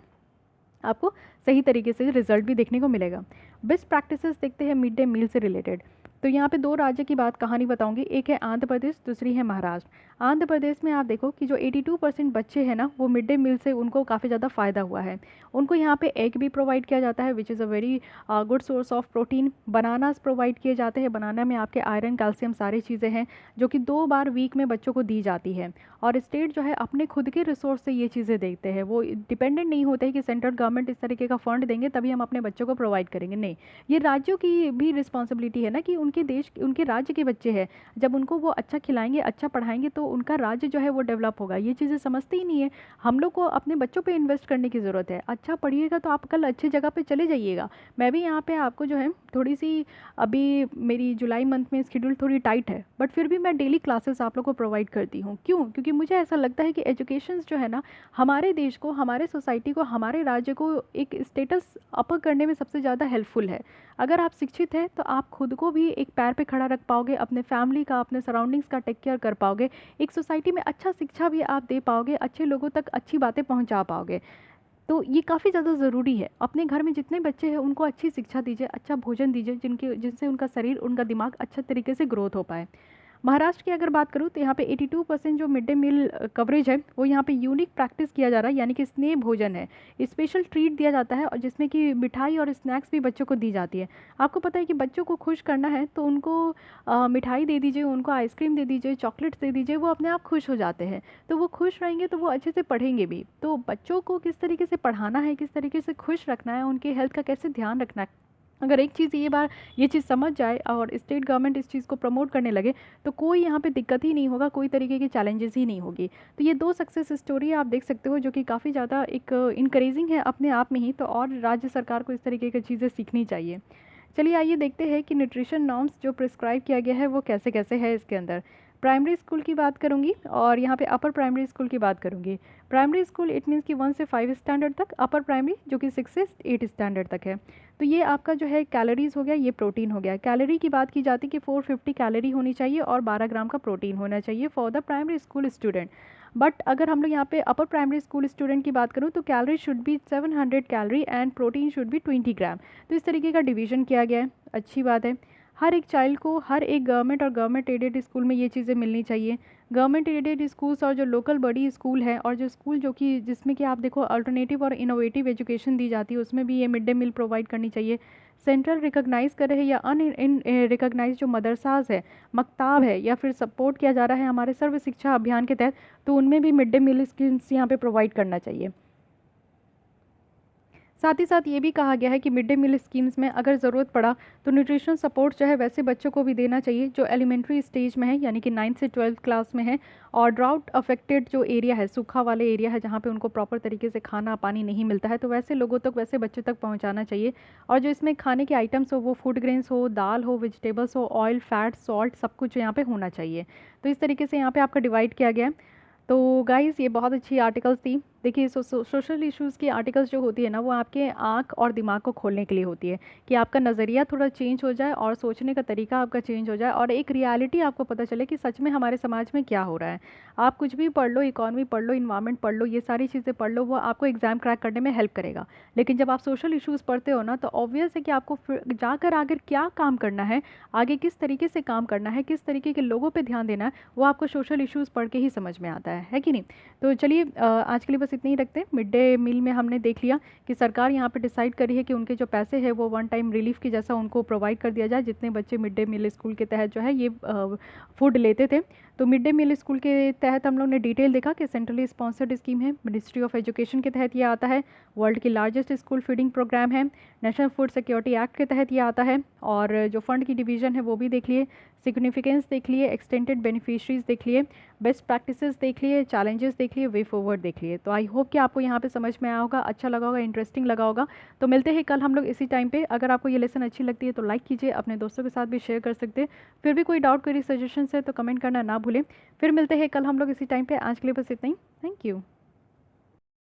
[SPEAKER 1] आपको सही तरीके से रिजल्ट भी देखने को मिलेगा। बेस्ट प्रैक्टिसेस देखते हैं मिड डे मील से रिलेटेड। तो यहाँ पे दो राज्य की बात कहानी बताऊंगी, एक है आंध्र प्रदेश, दूसरी है महाराष्ट्र। आंध्र प्रदेश में आप देखो कि जो 82% बच्चे हैं ना, वो मिड डे मील से उनको काफ़ी ज़्यादा फ़ायदा हुआ है। उनको यहाँ पे एग भी प्रोवाइड किया जाता है, which is a very good source of protein. Bananas provide किए जाते हैं, बनाना में आपके आयरन, कैल्शियम सारी चीज़ें हैं, जो कि 2 बार वीक में बच्चों को दी जाती है। और स्टेट जो है अपने खुद के रिसोर्स से ये चीज़ें देखते हैं, वो डिपेंडेंट नहीं होते हैं कि सेंट्रल गवर्नमेंट इस तरीके का फंड देंगे तभी हम अपने बच्चों को प्रोवाइड करेंगे। नहीं, ये राज्यों की भी रिस्पॉन्सिबिलिटी है ना कि उनके देश, उनके राज्य के बच्चे हैं, जब उनको वो अच्छा खिलाएंगे, अच्छा पढ़ाएंगे तो उनका राज्य जो है वो डेवलप होगा। ये चीज़ें समझते ही नहीं है। हम लोग को अपने बच्चों पे इन्वेस्ट करने की ज़रूरत है। अच्छा पढ़िएगा तो आप कल अच्छी जगह पे चले जाइएगा। मैं भी यहाँ पे आपको जो है थोड़ी सी, अभी मेरी जुलाई मंथ में शेड्यूल थोड़ी टाइट है, बट फिर भी मैं डेली क्लासेस आप लोग को प्रोवाइड करती हूँ। क्यों? क्योंकि मुझे ऐसा लगता है कि एजुकेशन जो है ना, हमारे देश को, हमारे सोसाइटी को, हमारे राज्य को एक स्टेटस अपर करने में सबसे ज़्यादा हेल्पफुल है। अगर आप शिक्षित हैं तो आप खुद को भी एक पैर पे खड़ा रख पाओगे, अपने फैमिली का, अपने सराउंडिंग्स का टेक केयर कर पाओगे, एक सोसाइटी में अच्छा शिक्षा भी आप दे पाओगे, अच्छे लोगों तक अच्छी बातें पहुंचा पाओगे। तो ये काफ़ी ज़्यादा ज़रूरी है। अपने घर में जितने बच्चे हैं उनको अच्छी शिक्षा दीजिए, अच्छा भोजन दीजिए, जिनसे उनका शरीर, उनका दिमाग अच्छा तरीके से ग्रोथ हो पाए। महाराष्ट्र की अगर बात करूँ तो यहाँ पे 82% जो मिड डे मील कवरेज है वो यहाँ पे यूनिक प्रैक्टिस किया जा रहा है, यानी कि स्नेह भोजन है। स्पेशल ट्रीट दिया जाता है और जिसमें कि मिठाई और स्नैक्स भी बच्चों को दी जाती है। आपको पता है कि बच्चों को खुश करना है तो उनको मिठाई दे दीजिए, उनको आइसक्रीम दे दीजिए, चॉकलेट्स दे दीजिए, वो अपने आप खुश हो जाते हैं। तो वो खुश रहेंगे तो वो अच्छे से पढ़ेंगे भी। तो बच्चों को किस तरीके से पढ़ाना है, किस तरीके से खुश रखना है, उनकी हेल्थ का कैसे ध्यान रखना है, अगर एक चीज़ ये चीज़ समझ जाए और स्टेट गवर्नमेंट इस चीज़ को प्रमोट करने लगे तो कोई यहाँ पे दिक्कत ही नहीं होगा, कोई तरीके की चैलेंजेस ही नहीं होगी। तो ये 2 सक्सेस स्टोरी आप देख सकते हो जो कि काफ़ी ज़्यादा एक इनकरेजिंग है अपने आप में ही। तो और राज्य सरकार को इस तरीके की चीज़ें सीखनी चाहिए। चलिए आइए देखते हैं कि न्यूट्रिशन नॉर्म्स जो प्रिस्क्राइब किया गया है वो कैसे कैसे है इसके अंदर। प्राइमरी स्कूल की बात करूंगी और यहाँ पे अपर प्राइमरी स्कूल की बात करूंगी। प्राइमरी स्कूल इट मीन्स कि 1 से 5 स्टैंडर्ड तक, अपर प्राइमरी जो कि 6 से 8 स्टैंडर्ड तक है। तो ये आपका जो है कैलोरीज हो गया, ये प्रोटीन हो गया। कैलोरी की बात की जाती है कि 450 कैलोरी होनी चाहिए और 12 ग्राम का प्रोटीन होना चाहिए for the primary school student. But अगर हम लोग यहाँ पे अपर प्राइमरी स्कूल स्टूडेंट की बात करूँ तो calorie should be 700 calorie and protein should be 20 ग्राम। तो इस तरीके का डिवीजन किया गया है, अच्छी बात है। हर एक चाइल्ड को हर एक गवर्नमेंट और गवर्नमेंट एडेड स्कूल में ये चीज़ें मिलनी चाहिए। गवर्नमेंट एडेड स्कूल्स और जो लोकल बड़ी स्कूल है और जो स्कूल जो कि जिसमें कि आप देखो अल्टरनेटिव और इनोवेटिव एजुकेशन दी जाती है, उसमें भी ये मिड डे मील प्रोवाइड करनी चाहिए। सेंट्रल रिकॉग्नाइज कर रहे या अन रिकॉग्नाइज जो मदरसाज है, मकताब है, या फिर सपोर्ट किया जा रहा है हमारे सर्व शिक्षा अभियान के तहत, तो उनमें भी मिड डे मील स्कीम्स यहाँ पे प्रोवाइड करना चाहिए। साथ ही साथ ये भी कहा गया है कि मिड डे मील स्कीम्स में अगर ज़रूरत पड़ा तो न्यूट्रिशन सपोर्ट जो है वैसे बच्चों को भी देना चाहिए जो एलिमेंट्री स्टेज में है, यानी कि 9th से 12th क्लास में है, और ड्राउट अफेक्टेड जो एरिया है, सूखा वाले एरिया है जहाँ पे उनको प्रॉपर तरीके से खाना पानी नहीं मिलता है, तो वैसे लोगों तक, वैसे बच्चों तक पहुँचाना चाहिए। और जो इसमें खाने के आइटम्स हो वो फूड ग्रेन्स हो, दाल हो, वेजिटेबल्स हो, ऑयल, फैट, सॉल्ट, सब कुछ यहाँ पे होना चाहिए। तो इस तरीके से यहाँ पे आपका डिवाइड किया गया है। तो गाइस ये बहुत अच्छी आर्टिकल्स थी। देखिए सोशल इश्यूज़ की आर्टिकल्स जो होती है ना, वो आपके आँख और दिमाग को खोलने के लिए होती है कि आपका नज़रिया थोड़ा चेंज हो जाए और सोचने का तरीका आपका चेंज हो जाए और एक रियलिटी आपको पता चले कि सच में हमारे समाज में क्या हो रहा है। आप कुछ भी पढ़ लो, इकॉनमी पढ़ लो, इन्वायरमेंट पढ़ लो, ये सारी चीज़ें पढ़ लो, वो आपको एग्ज़ाम क्रैक करने में हेल्प करेगा। लेकिन जब आप सोशल इश्यूज़ पढ़ते हो ना, तो ऑब्वियस है कि आपको फिर जाकर आगे क्या काम करना है, आगे किस तरीके से काम करना है, किस तरीके के लोगों पर ध्यान देना है, वो आपको सोशल इश्यूज़ पढ़ के ही समझ में आता है कि नहीं। तो चलिए आज के लिए बस इतनी ही रखते हैं। मिड डे मील में हमने देख लिया कि सरकार यहाँ पे डिसाइड करी है कि उनके जो पैसे हैं वो वन टाइम रिलीफ की जैसा उनको प्रोवाइड कर दिया जाए, जितने बच्चे मिड डे मील स्कूल के तहत जो है ये फूड लेते थे। तो मिड डे मील स्कूल के तहत हम लोग ने डिटेल देखा कि सेंट्रली स्पॉन्सर्ड स्कीम है, मिनिस्ट्री ऑफ एजुकेशन के तहत ये आता है, वर्ल्ड की लार्जेस्ट स्कूल फीडिंग प्रोग्राम है, नेशनल फूड सिक्योरिटी एक्ट के तहत ये आता है, और जो फंड की डिवीजन है वो भी देख लिए, सिग्निफिकेंस देख लिए, एक्सटेंडेड बेनिफिशरीज देख लिए, बेस्ट प्रैक्टिसेस देख लिए, चैलेंजेस देख लिए, वे फॉरवर्ड देख लिए। तो आई होप कि आपको यहाँ पे समझ में आया होगा, अच्छा लगा होगा, इंटरेस्टिंग लगा होगा। तो मिलते हैं कल हम लोग इसी टाइम पे। अगर आपको ये लेसन अच्छी लगती है तो लाइक कीजिए, अपने दोस्तों के साथ भी शेयर कर सकते हैं। फिर भी कोई डाउट, कोई सजेशन है तो कमेंट करना ना भूलें। फिर मिलते हैं कल हम लोग इसी टाइम पे। आज के लिए बस इतना ही। Thank you.